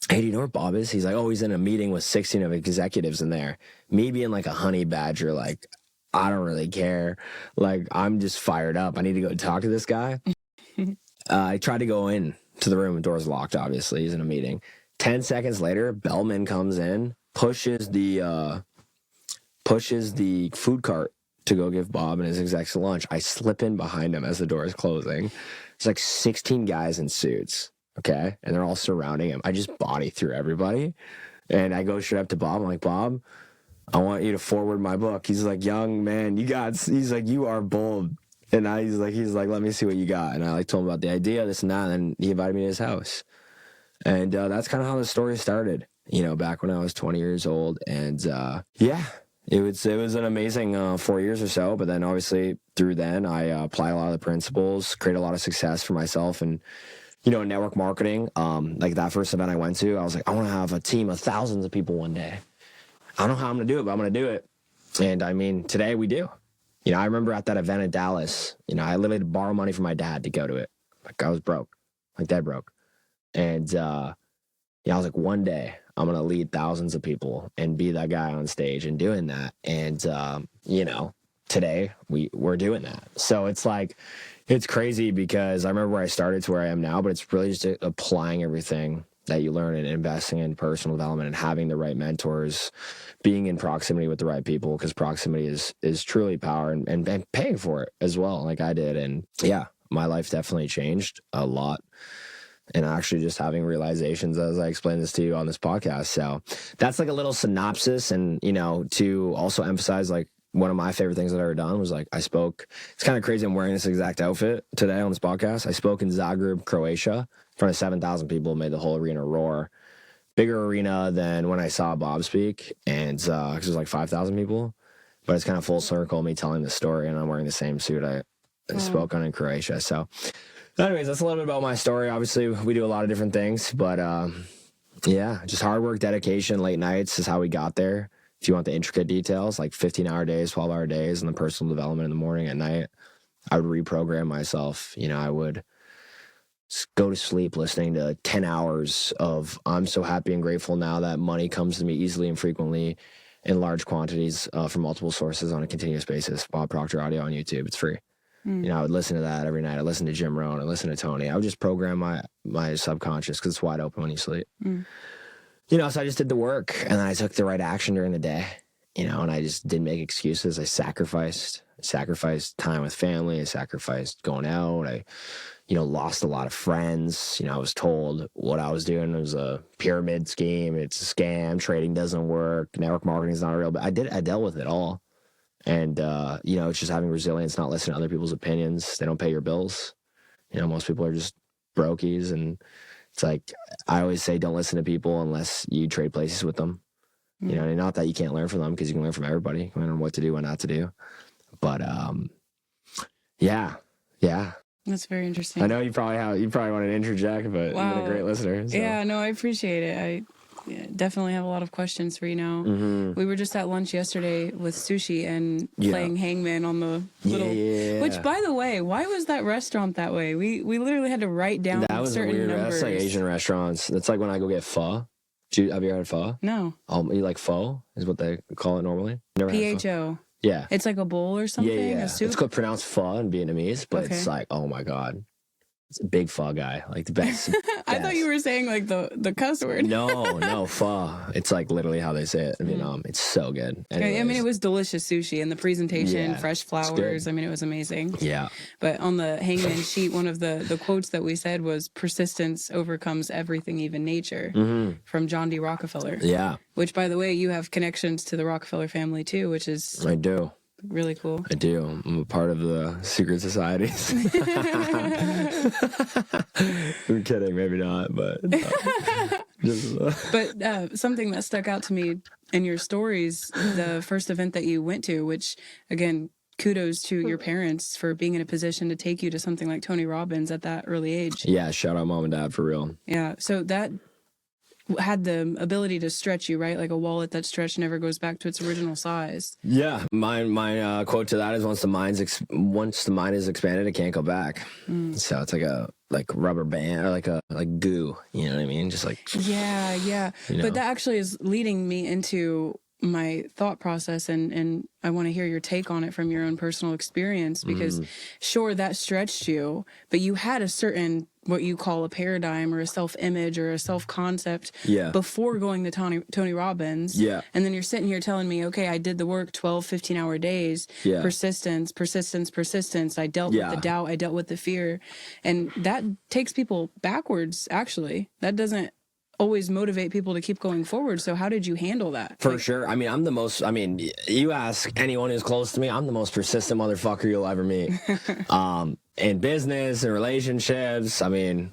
[SPEAKER 2] hey, do you know where Bob is? He's like, oh, he's in a meeting with 16 of executives in there. Me being like a honey badger, like, I don't really care. Like, I'm just fired up. I need to go talk to this guy. I tried to go in to the room, door's locked, obviously. He's in a meeting. 10 seconds later, Bellman comes in, pushes the food cart to go give Bob and his execs lunch. I slip in behind him as the door is closing. It's like 16 guys in suits, okay? And they're all surrounding him. I just body through everybody. And I go straight up to Bob. I'm like, Bob, I want you to forward my book. He's like, young man, he's like, you are bold. And he's like, let me see what you got. And I like told him about the idea, this and that. And he invited me to his house. And that's kind of how the story started, you know, back when I was 20 years old. And yeah. It was an amazing 4 years or so, but then obviously through then I applied a lot of the principles, created a lot of success for myself and network marketing, like that first event I went to, I was like, I want to have a team of thousands of people one day. I don't know how I'm going to do it, but I'm going to do it. And I mean, today we do. I remember at that event in Dallas, I literally had to borrow money from my dad to go to it. Like I was broke, like dead broke. And, I was like, one day I'm going to lead thousands of people and be that guy on stage and doing that. And, today we're doing that. So it's like, it's crazy because I remember where I started to where I am now, but it's really just applying everything that you learn and investing in personal development and having the right mentors, being in proximity with the right people, because proximity is truly power, and paying for it as well, like I did. And yeah, my life definitely changed a lot. And actually just having realizations as I explained this to you on this podcast. So that's like a little synopsis. And, to also emphasize, like, one of my favorite things that I've ever done was like I spoke. It's kind of crazy. I'm wearing this exact outfit today on this podcast. I spoke in Zagreb, Croatia, in front of 7,000 people, made the whole arena roar. Bigger arena than when I saw Bob speak, and because there's like 5,000 people. But it's kind of full circle, me telling the story, and I'm wearing the same suit I spoke on in Croatia. So, anyways, that's a little bit about my story. Obviously, we do a lot of different things, but yeah, just hard work, dedication, late nights is how we got there. If you want the intricate details, like 15-hour days, 12-hour days, and the personal development in the morning, at night, I would reprogram myself. I would go to sleep listening to 10 hours of I'm so happy and grateful now that money comes to me easily and frequently in large quantities from multiple sources on a continuous basis. Bob Proctor audio on YouTube. It's free. I would listen to that every night. I listen to Jim Rohn. I listen to Tony. I would just program my subconscious because it's wide open when you sleep. So I just did the work, and then I took the right action during the day, and I just didn't make excuses. I sacrificed time with family. I sacrificed going out. I, lost a lot of friends. I was told what I was doing was a pyramid scheme. It's a scam. Trading doesn't work. Network marketing is not real. But I dealt with it all. And, it's just having resilience, not listening to other people's opinions. They don't pay your bills. Most people are just brokies, and it's like, I always say, don't listen to people unless you trade places with them. And not that you can't learn from them, because you can learn from everybody. You can learn what to do, what not to do. But, yeah.
[SPEAKER 1] That's very interesting.
[SPEAKER 2] I know you probably want to interject, but
[SPEAKER 1] wow.
[SPEAKER 2] You've been a great listener. So.
[SPEAKER 1] Yeah, no, I appreciate it. I definitely have a lot of questions for you now. We were just at lunch yesterday with sushi and playing hangman on the little... Which, by the way, why was that restaurant that way? We literally had to write down
[SPEAKER 2] that was
[SPEAKER 1] certain
[SPEAKER 2] weird.
[SPEAKER 1] numbers.
[SPEAKER 2] That's like Asian restaurants. That's like when I go get pho. Have you ever had pho?
[SPEAKER 1] No.
[SPEAKER 2] You like pho is what they call it normally? Never
[SPEAKER 1] PHO.
[SPEAKER 2] Yeah.
[SPEAKER 1] It's like a bowl or something?
[SPEAKER 2] Yeah.
[SPEAKER 1] A soup?
[SPEAKER 2] It's called pronounced pho in Vietnamese, but it's like, oh my God. It's a big pho guy, like the best.
[SPEAKER 1] I thought you were saying like the cuss word.
[SPEAKER 2] No, pho. It's like literally how they say it in Vietnam. It's so good. Anyways.
[SPEAKER 1] I mean, it was delicious sushi, and the presentation, fresh flowers. I mean, it was amazing.
[SPEAKER 2] Yeah.
[SPEAKER 1] But on the hangman sheet, one of the quotes that we said was "Persistence overcomes everything, even nature," from John D. Rockefeller.
[SPEAKER 2] Yeah.
[SPEAKER 1] Which, by the way, you have connections to the Rockefeller family too, which is
[SPEAKER 2] I do.
[SPEAKER 1] Really cool.
[SPEAKER 2] I do. I'm a part of the secret societies. I'm kidding, maybe not, but
[SPEAKER 1] but something that stuck out to me in your stories, the first event that you went to, which again, kudos to your parents for being in a position to take you to something like Tony Robbins at that early age.
[SPEAKER 2] Yeah, shout out mom and dad for real.
[SPEAKER 1] Yeah, so that had the ability to stretch you, right? Like a wallet that stretched never goes back to its original size.
[SPEAKER 2] Yeah, my quote to that is once the mind is expanded, it can't go back. So it's like rubber band or like goo. You know what I mean? Just like
[SPEAKER 1] yeah. But that actually is leading me into my thought process, and I want to hear your take on it from your own personal experience, because sure, that stretched you, but you had a certain, what you call a paradigm or a self-image or a self-concept before going to Tony Robbins. Yeah. And then you're sitting here telling me, okay, I did the work, 12, 15-hour days, persistence. I dealt with the doubt. I dealt with the fear. And that takes people backwards, actually. That doesn't always motivate people to keep going forward. So how did you handle that?
[SPEAKER 2] For sure. I mean, you ask anyone who's close to me, I'm the most persistent motherfucker you'll ever meet. In business and relationships, I mean,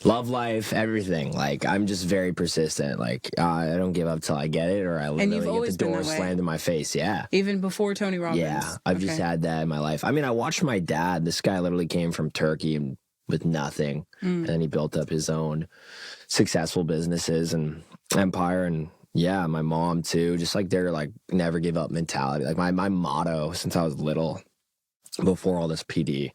[SPEAKER 2] love life, everything. Like, I'm just very persistent. Like, I don't give up till I get it, or I literally get the door slammed in my face. Yeah.
[SPEAKER 1] Even before Tony Robbins.
[SPEAKER 2] Yeah. I've just had that in my life. I mean, I watched my dad. This guy literally came from Turkey and with nothing. And then he built up his own successful businesses and empire. And yeah, my mom too, just like their like never give up mentality. Like my motto since I was little, before all this PD,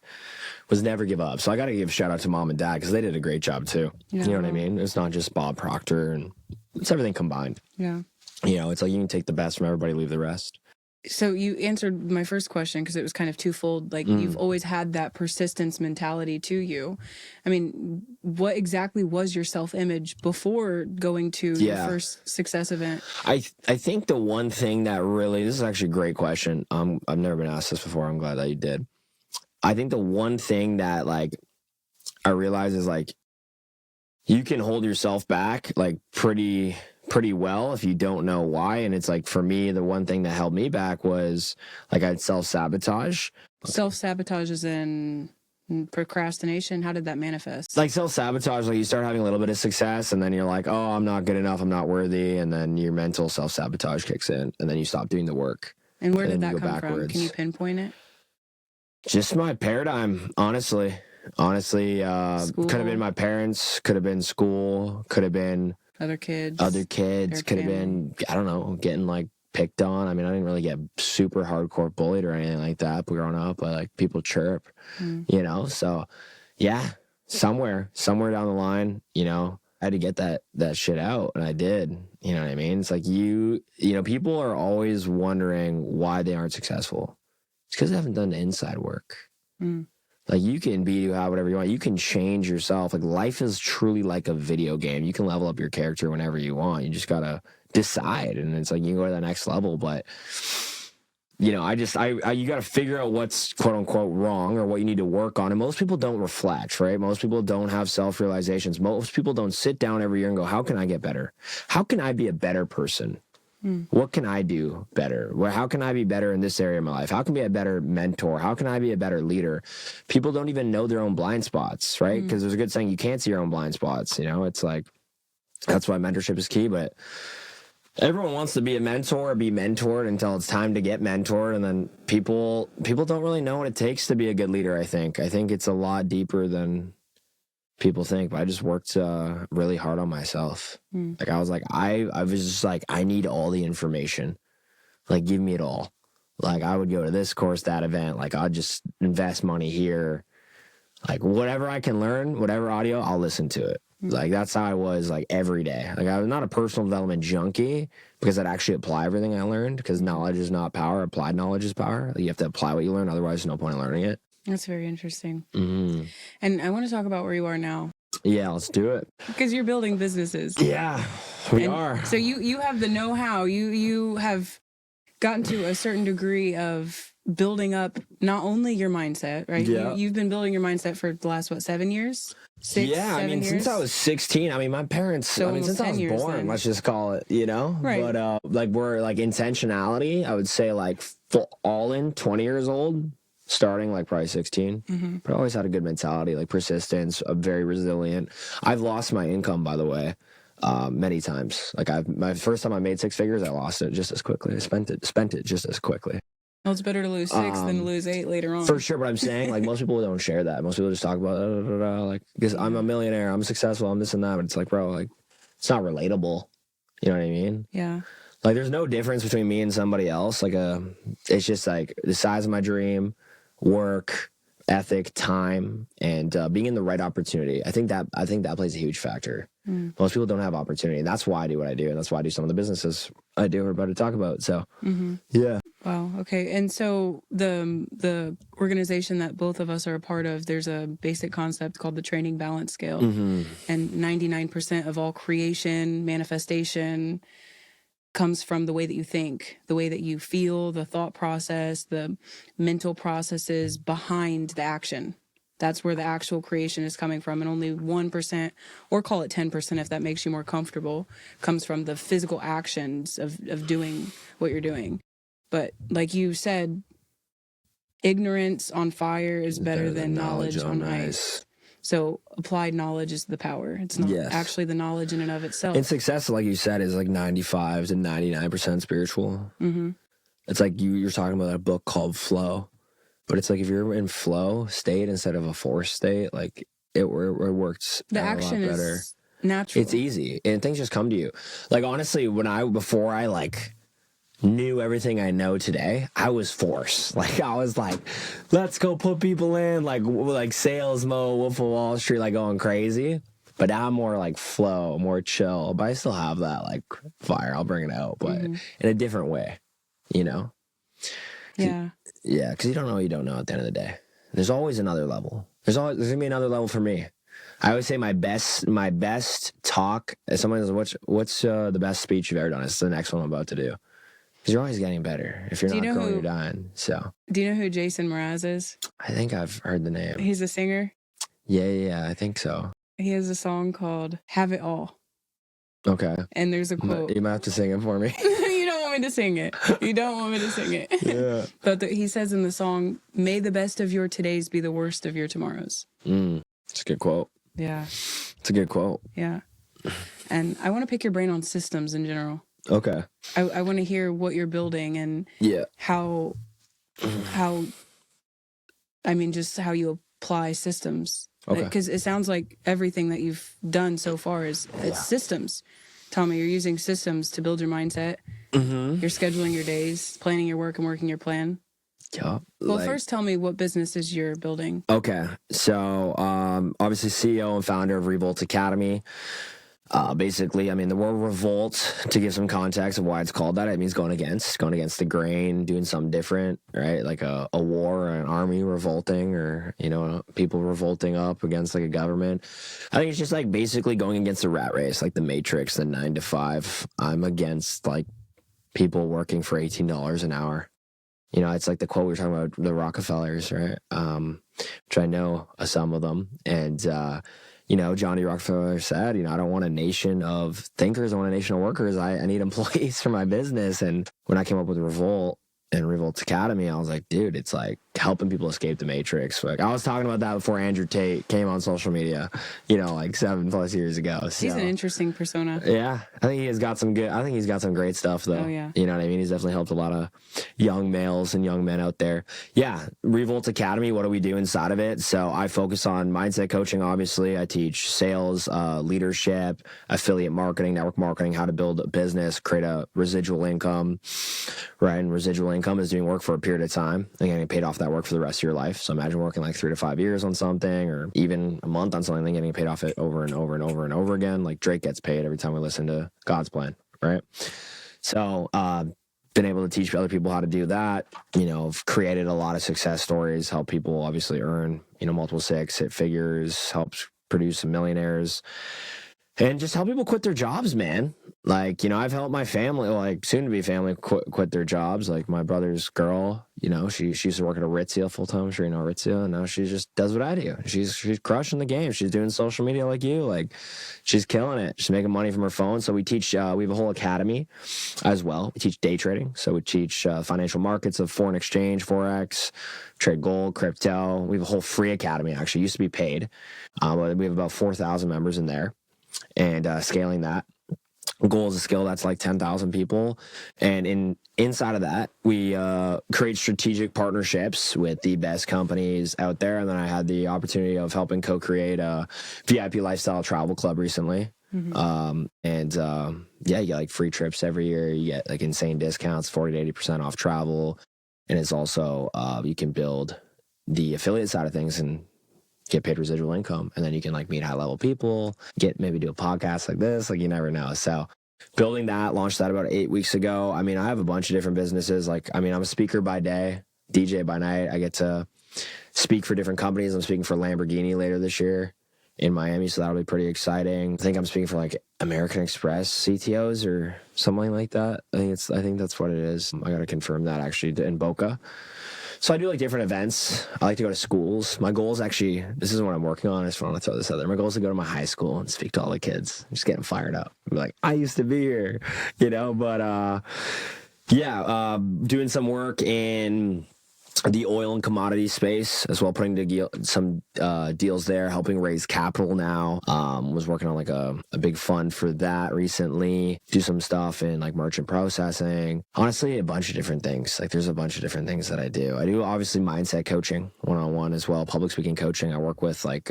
[SPEAKER 2] was never give up. So I got to give a shout out to mom and dad because they did a great job too.
[SPEAKER 1] Yeah.
[SPEAKER 2] You know what I mean? It's not just Bob Proctor, and it's everything combined.
[SPEAKER 1] Yeah.
[SPEAKER 2] You know, it's like you can take the best from everybody, leave the rest.
[SPEAKER 1] So you answered my first question because it was kind of twofold. Like you've always had that persistence mentality to you. I mean, what exactly was your self-image before going to your first success event?
[SPEAKER 2] I think the one thing that really, this is actually a great question. I've never been asked this before. I'm glad that you did. I think the one thing that like I realize is like you can hold yourself back like pretty well if you don't know why. And it's like, for me, the one thing that held me back was like I'd self-sabotage.
[SPEAKER 1] Self-sabotage is in procrastination. How did that manifest?
[SPEAKER 2] Like self-sabotage, like you start having a little bit of success and then you're like, oh, I'm not good enough, I'm not worthy. And then your mental self-sabotage kicks in and then you stop doing the work.
[SPEAKER 1] And where did that come from? Can you pinpoint it?
[SPEAKER 2] Just my paradigm, honestly. Could have been my parents, could have been school, could have been
[SPEAKER 1] other kids,
[SPEAKER 2] could have been, I don't know, getting like picked on. I mean, I didn't really get super hardcore bullied or anything like that growing up, but like people chirp, you know? So yeah, somewhere down the line, you know, I had to get that shit out, and I did. You know what I mean? It's like you know, people are always wondering why they aren't successful. It's because they haven't done the inside work. Like you can be whatever you want. You can change yourself. Like life is truly like a video game. You can level up your character whenever you want. You just gotta decide, and it's like you can go to the next level. But you know, you gotta figure out what's quote unquote wrong or what you need to work on. And most people don't reflect, right? Most people don't have self-realizations. Most people don't sit down every year and go, how can I get better? How can I be a better person? What can I do better? How can I be better in this area of my life? How can I be a better mentor? How can I be a better leader? People don't even know their own blind spots, right? Because there's a good saying, you can't see your own blind spots. You know, it's like, that's why mentorship is key. But everyone wants to be a mentor or be mentored until it's time to get mentored. And then people don't really know what it takes to be a good leader, I think. I think it's a lot deeper than people think, but I just worked really hard on myself. Like I was like, I was just like, I need all the information. Like, give me it all. Like I would go to this course, that event. Like I'd just invest money here. Like whatever I can learn, whatever audio, I'll listen to it. Like that's how I was like every day. Like I was not a personal development junkie because I'd actually apply everything I learned, because knowledge is not power. Applied knowledge is power. Like, you have to apply what you learn. Otherwise, there's no point in learning it.
[SPEAKER 1] That's very interesting. And I want to talk about where you are now.
[SPEAKER 2] Yeah, let's do it.
[SPEAKER 1] Because you're building businesses.
[SPEAKER 2] Yeah, we are.
[SPEAKER 1] So you have the know-how. You have gotten to a certain degree of building up not only your mindset, right?
[SPEAKER 2] Yeah.
[SPEAKER 1] You've been building your mindset for the last, 7 years? 6,
[SPEAKER 2] yeah, I mean, since I was 16, I mean, my parents, since I was born, then. Let's just call it, you know?
[SPEAKER 1] Right.
[SPEAKER 2] But, like, we're, like, intentionality, I would say, like, all in, 20 years old, starting, like, probably 16. But I always had a good mentality, like, persistence, very resilient. I've lost my income, by the way, many times. Like, my first time I made 6 figures, I lost it just as quickly. I spent it just as quickly.
[SPEAKER 1] Well, it's better to lose 6 than to lose 8 later on.
[SPEAKER 2] For sure, but I'm saying, like, most people don't share that. Most people just talk about, like, because I'm a millionaire, I'm successful, I'm this and that, but it's like, bro, like, it's not relatable. You know what I mean?
[SPEAKER 1] Yeah.
[SPEAKER 2] Like, there's no difference between me and somebody else. Like, it's just, like, the size of my dream, work, ethic, time, and being in the right opportunity. I think that plays a huge factor. Most people don't have opportunity. And that's why I do what I do, and that's why I do some of the businesses I do we're about to talk about. So, yeah. Wow.
[SPEAKER 1] Okay. And so the organization that both of us are a part of, there's a basic concept called the training balance scale. And 99% of all creation, manifestation comes from the way that you think, the way that you feel, the thought process, the mental processes behind the action. That's where the actual creation is coming from. And only 1%, or call it 10% if that makes you more comfortable, comes from the physical actions of doing what you're doing. But like you said, ignorance on fire is better than knowledge on ice. So applied knowledge is the power. It's not actually the knowledge in and of itself.
[SPEAKER 2] And success, like you said, is like 95 to 99% spiritual. It's like you're talking about a book called Flow. But it's like if you're in flow state instead of a force state, like it works
[SPEAKER 1] The
[SPEAKER 2] out
[SPEAKER 1] action
[SPEAKER 2] a lot better.
[SPEAKER 1] is natural.
[SPEAKER 2] It's easy, and things just come to you. Like, honestly, before I like knew everything I know today, I was forced. Like, I was like, let's go put people in, like sales mode, Wolf of Wall Street, like going crazy. But now I'm more like flow, more chill. But I still have that like fire. I'll bring it out, but in a different way, you know?
[SPEAKER 1] Yeah.
[SPEAKER 2] Yeah, because you don't know what you don't know at the end of the day. There's always another level. There's gonna be another level for me. I always say my best talk. If someone says, "What's the best speech you've ever done?" It's the next one I'm about to do. Because you're always getting better. If you're not growing, you're dying. So.
[SPEAKER 1] Do you know who Jason Mraz is?
[SPEAKER 2] I think I've heard the name.
[SPEAKER 1] He's a singer.
[SPEAKER 2] Yeah, I think so.
[SPEAKER 1] He has a song called "Have It All."
[SPEAKER 2] Okay.
[SPEAKER 1] And there's a quote.
[SPEAKER 2] You might have to sing it for me.
[SPEAKER 1] You don't want me to sing it. You don't want me to sing it.
[SPEAKER 2] Yeah.
[SPEAKER 1] But he says in the song, "May the best of your todays be the worst of your tomorrows."
[SPEAKER 2] It's a good quote.
[SPEAKER 1] Yeah.
[SPEAKER 2] It's a good quote.
[SPEAKER 1] Yeah. And I want to pick your brain on systems in general.
[SPEAKER 2] Okay.
[SPEAKER 1] I want to hear what you're building and how just how you apply systems.
[SPEAKER 2] Okay.
[SPEAKER 1] Because it sounds like everything that you've done so far is systems. Tommy, you're using systems to build your mindset. Mm-hmm. You're scheduling your days, planning your work, and working your plan.
[SPEAKER 2] Yeah.
[SPEAKER 1] Well, first tell me what businesses you're building.
[SPEAKER 2] Okay. So, obviously CEO and founder of Revolt Academy. Basically, I mean, the word revolt, to give some context of why it's called that, it means going against the grain, doing something different, right? Like a war or an army revolting, or, you know, people revolting up against like a government. I think it's just like basically going against the rat race, like the Matrix, the 9 to 5. I'm against like people working for $18 an hour. You know, it's like the quote we were talking about, the Rockefellers, right? Which I know some of them. And, you know, Johnny Rockefeller said, you know, I don't want a nation of thinkers. I want a nation of workers. I need employees for my business. And when I came up with Revolt and Revolt Academy, I was like, dude, it's like helping people escape the Matrix. Like, I was talking about that before Andrew Tate came on social media, you know, like 7+ years ago. So,
[SPEAKER 1] he's an interesting persona.
[SPEAKER 2] Yeah. I think he's got some great stuff, though.
[SPEAKER 1] Oh, yeah.
[SPEAKER 2] You know what I mean? He's definitely helped a lot of young males and young men out there. Yeah. Revolt Academy, what do we do inside of it? So I focus on mindset coaching, obviously. I teach sales, leadership, affiliate marketing, network marketing, how to build a business, create a residual income, right? And residual income is doing work for a period of time and getting paid off that work for the rest of your life. So imagine working like 3 to 5 years on something, or even a month on something, then getting paid off it over and over and over and over again. Like Drake gets paid every time we listen to God's Plan, right? So, been able to teach other people how to do that. You know, I've created a lot of success stories, help people obviously earn, you know, multiple 6 hit figures, helps produce some millionaires, and just help people quit their jobs, man. Like, you know, I've helped my family, like soon to be family, quit their jobs. Like my brother's girl, you know, she used to work at Aritzia full time. I'm sure you know Aritzia. And now she just does what I do. She's crushing the game. She's doing social media like you. Like, she's killing it. She's making money from her phone. So we teach, we have a whole academy as well. We teach day trading. So we teach financial markets of foreign exchange, Forex, trade gold, crypto. We have a whole free academy, actually. It used to be paid. But we have about 4,000 members in there, and scaling that. Goal is a skill that's like 10,000 people. And inside of that, we create strategic partnerships with the best companies out there. And then I had the opportunity of helping co-create a VIP lifestyle travel club recently. Mm-hmm. Yeah, you get like free trips every year. You get like insane discounts, 40 to 80% off travel. And it's also, you can build the affiliate side of things and get paid residual income, and then you can like meet high level people, maybe do a podcast like this, like you never know. So building that, launched that about 8 weeks ago. I mean, I have a bunch of different businesses. Like, I mean, I'm a speaker by day, DJ by night. I get to speak for different companies. I'm speaking for Lamborghini later this year in Miami, so that'll be pretty exciting. I think I'm speaking for like American Express CTOs or something like that. I think that's what it is. I got to confirm that actually in Boca. So I do like different events. I like to go to schools. My goal is actually, this is what I'm working on. I just want to throw this out there. My goal is to go to my high school and speak to all the kids. Just get them fired up. Be like, I used to be here, you know, but doing some work in the oil and commodity space as well, putting some deals there, helping raise capital now. Was working on like a big fund for that recently. Do some stuff in like merchant processing. Honestly, a bunch of different things. Like there's a bunch of different things that I do. I do obviously mindset coaching one-on-one as well, public speaking coaching. I work with like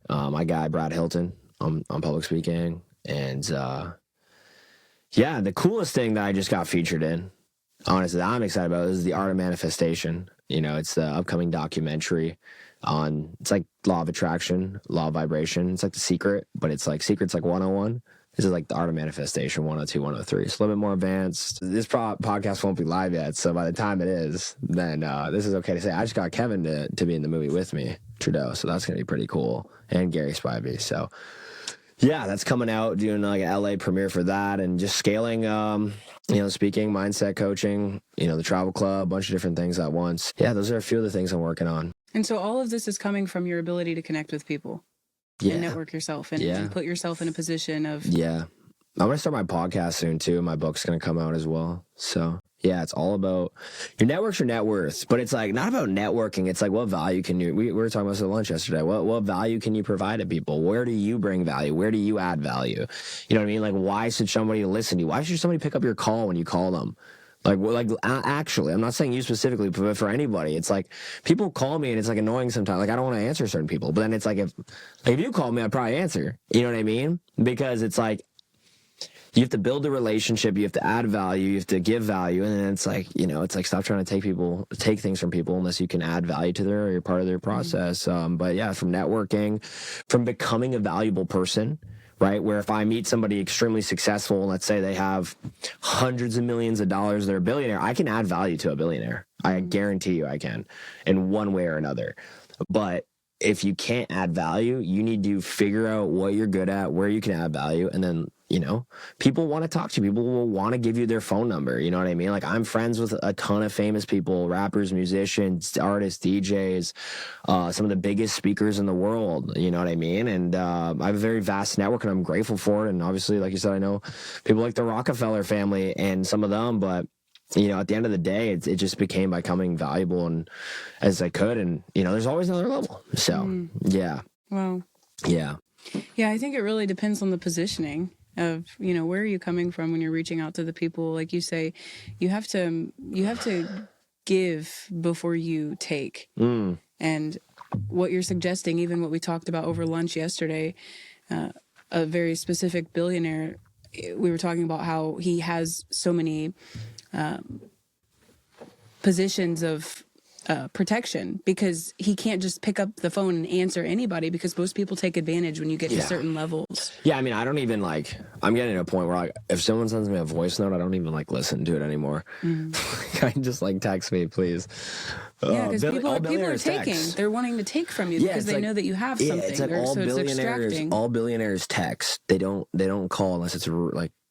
[SPEAKER 2] my guy Brad Hilton on public speaking, and yeah, the coolest thing that I just got featured in, honestly, that I'm excited about is The Art of Manifestation. You know, it's the upcoming documentary on, it's like law of attraction, law of vibration. It's like The Secret, but it's like Secret's like 101. This is like The Art of Manifestation 102, 103. It's a little bit more advanced. This podcast won't be live yet, so by the time it is, then this is okay to say. I just got Kevin to be in the movie with me, Trudeau, so that's going to be pretty cool, and Gary Spivey. So, yeah, that's coming out, doing like an LA premiere for that, and just scaling, speaking, mindset coaching, the travel club, a bunch of different things at once. Yeah, those are a few of the things I'm working on.
[SPEAKER 1] And so all of this is coming from your ability to connect with people.
[SPEAKER 2] Yeah.
[SPEAKER 1] And network yourself and put yourself in a position of...
[SPEAKER 2] Yeah. I'm going to start my podcast soon, too. My book's going to come out as well. So, yeah, it's all about... Your network's your net worth. But it's like, not about networking. It's like, what value can you... We were talking about this at lunch yesterday. What value can you provide to people? Where do you bring value? Where do you add value? You know what I mean? Like, why should somebody listen to you? Why should somebody pick up your call when you call them? Actually, I'm not saying you specifically, but for anybody, it's like people call me and it's like annoying sometimes. Like I don't want to answer certain people, but then it's like if you call me, I'd probably answer. You know what I mean? Because it's like you have to build a relationship, you have to add value, you have to give value, and then it's like stop trying to take things from people unless you can add value to or you're part of their process. But yeah, from networking, from becoming a valuable person. Right, where if I meet somebody extremely successful, let's say they have hundreds of millions of dollars, they're a billionaire, I can add value to a billionaire. I guarantee you I can, in one way or another. But if you can't add value, you need to figure out what you're good at, where you can add value, and then, people want to talk to you. People will want to give you their phone number. You know what I mean? Like, I'm friends with a ton of famous people, rappers, musicians, artists, DJs, some of the biggest speakers in the world. You know what I mean? And I have a very vast network, and I'm grateful for it. And obviously, like you said, I know people like the Rockefeller family and some of them, but at the end of the day, it just became becoming valuable and as I could. And, there's always another level. So, yeah.
[SPEAKER 1] Wow.
[SPEAKER 2] Yeah.
[SPEAKER 1] Yeah, I think it really depends on the positioning of, where are you coming from when you're reaching out to the people? Like you say, you have to give before you take. And what you're suggesting, even what we talked about over lunch yesterday, a very specific billionaire, we were talking about how he has so many positions of protection because he can't just pick up the phone and answer anybody because most people take advantage when you get to certain levels. Yeah,
[SPEAKER 2] I mean, I don't even I'm getting to a point where if someone sends me a voice note, I don't even listen to it anymore. I just text me, please.
[SPEAKER 1] Yeah, because people are taking. Text. They're wanting to take from you because they know that you have something.
[SPEAKER 2] It's like all billionaires text. They don't call unless it's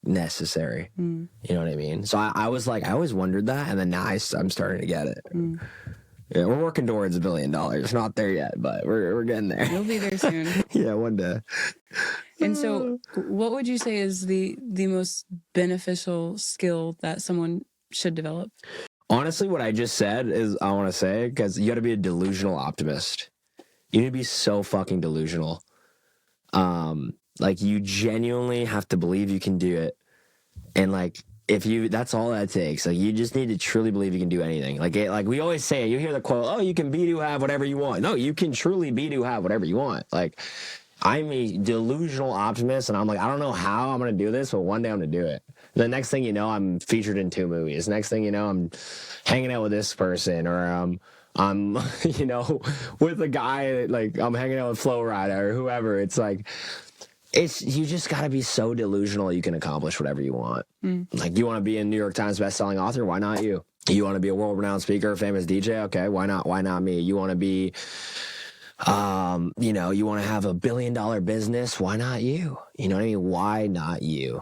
[SPEAKER 2] necessary. You know what I mean? So I was I always wondered that, and then now I'm starting to get it. Yeah, we're working towards $1 billion. Not there yet, but we're getting there.
[SPEAKER 1] You'll be there soon.
[SPEAKER 2] Yeah, one day.
[SPEAKER 1] And so, what would you say is the most beneficial skill that someone should develop?
[SPEAKER 2] Honestly, what I just said is I want to say, because you got to be a delusional optimist. You need to be so fucking delusional. You genuinely have to believe you can do it, and that's all that takes. You just need to truly believe you can do anything. We always say, you hear the quote, "Oh, you can be to have whatever you want." No, you can truly be to have whatever you want. I'm a delusional optimist, and I'm I don't know how I'm gonna do this, but one day I'm gonna do it. The next thing you know, I'm featured in 2 movies. Next thing you know, I'm hanging out with this person, or I'm with a guy I'm hanging out with Flo Rida or whoever. You just got to be so delusional you can accomplish whatever you want. You want to be a New York Times bestselling author? Why not you? You want to be a world-renowned speaker, famous DJ? Okay, why not? Why not me? You want to be, you want to have $1 billion business? Why not you? You know what I mean? Why not you?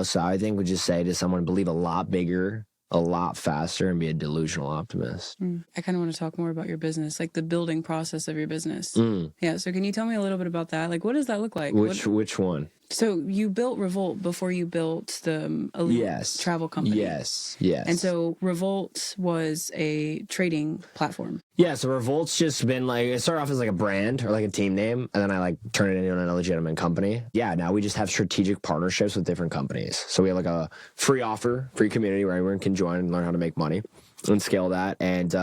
[SPEAKER 2] So I think we just say to someone, believe a lot bigger, a lot faster, and be a delusional optimist.
[SPEAKER 1] I kind of want to talk more about your business, the building process of your business. Yeah, so can you tell me a little bit about that? What does that look like?
[SPEAKER 2] Which one?
[SPEAKER 1] So you built Revolt before you built the Elite travel company.
[SPEAKER 2] Yes.
[SPEAKER 1] And so Revolt was a trading platform.
[SPEAKER 2] Yeah, so Revolt's just been it started off as a brand or a team name, and then I turned it into an illegitimate company. Yeah, now we just have strategic partnerships with different companies. So we have a free offer, free community where everyone can join and learn how to make money. and scale that. And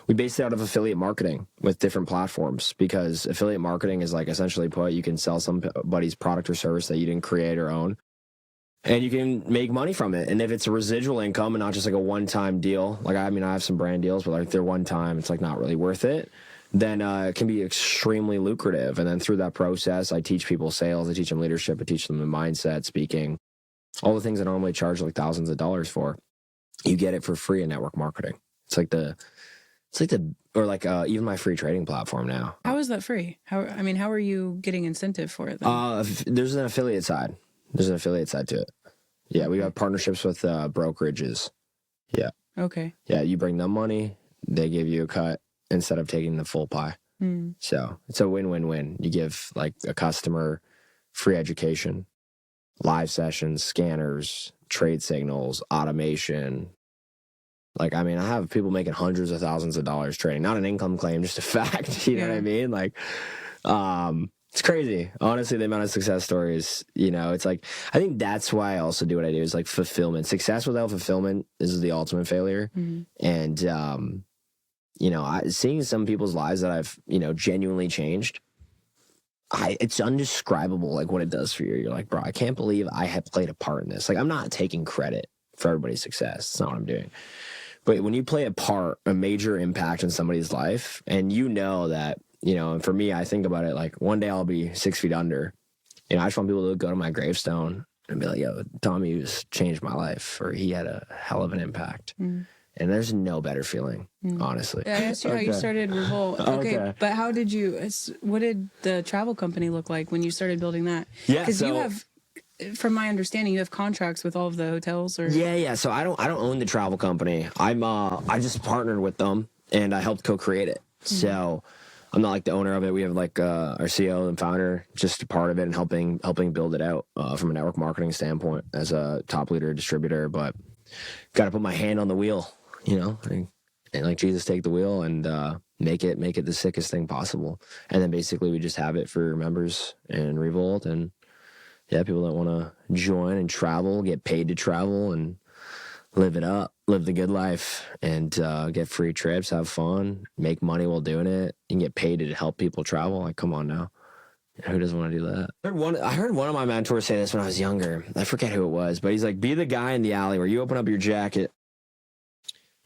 [SPEAKER 2] we based it out of affiliate marketing with different platforms, because affiliate marketing is like, essentially put, you can sell somebody's product or service that you didn't create or own, and you can make money from it. And if it's a residual income and not just like a one-time deal, like, I mean, I have some brand deals, but like they're one time, it's like not really worth it, then it can be extremely lucrative. And then through that process, I teach people sales, I teach them leadership, I teach them the mindset, speaking, all the things I normally charge like thousands of dollars for. You get it for free in network marketing. Or like even my free trading platform now.
[SPEAKER 1] How is that free? How are you getting incentive for it then?
[SPEAKER 2] There's an affiliate side. There's an affiliate side to it. Yeah, we got partnerships with brokerages. Yeah.
[SPEAKER 1] Okay.
[SPEAKER 2] Yeah, you bring them money, they give you a cut instead of taking the full pie. So it's a win-win-win. You give like a customer free education, live sessions, scanners, trade signals, automation. Like, I mean, I have people making hundreds of thousands of dollars trading. Not an income claim, just a fact. You know what I mean? Like, it's crazy. Honestly, the amount of success stories, you know, it's like, I think that's why I also do what I do, is like fulfillment. Success without fulfillment is the ultimate failure. And, you know, seeing some people's lives that I've, you know, genuinely changed, it's undescribable, like what it does for you. You're like, bro, I can't believe I had played a part in this. Like, I'm not taking credit for everybody's success. It's not what I'm doing. But when you play a major impact in somebody's life, and you know that, you know, and for me, I think about it like, one day I'll be 6 feet under. You know, I just want people to go to my gravestone and be like, yo, Tommy just changed my life, or he had a hell of an impact. And there's no better feeling, honestly.
[SPEAKER 1] Yeah, I asked you how you started Revolt. Okay, but what did the travel company look like when you started building that?
[SPEAKER 2] Yeah,
[SPEAKER 1] because you have, from my understanding, you have contracts with all of the hotels, or
[SPEAKER 2] yeah. So I don't own the travel company. I just partnered with them and I helped co-create it. So I'm not like the owner of it. We have like our CEO and founder, just a part of it, and helping build it out from a network marketing standpoint as a top leader distributor. But got to put my hand on the wheel, you know, and like Jesus, take the wheel and make it the sickest thing possible. And then basically we just have it for members and Revolt, and yeah, people that want to join and travel, get paid to travel and live it up, live the good life, and get free trips, have fun, make money while doing it, and get paid to help people travel. Like, come on now. Who doesn't want to do that? I heard one of my mentors say this when I was younger. I forget who it was, but he's like, be the guy in the alley where you open up your jacket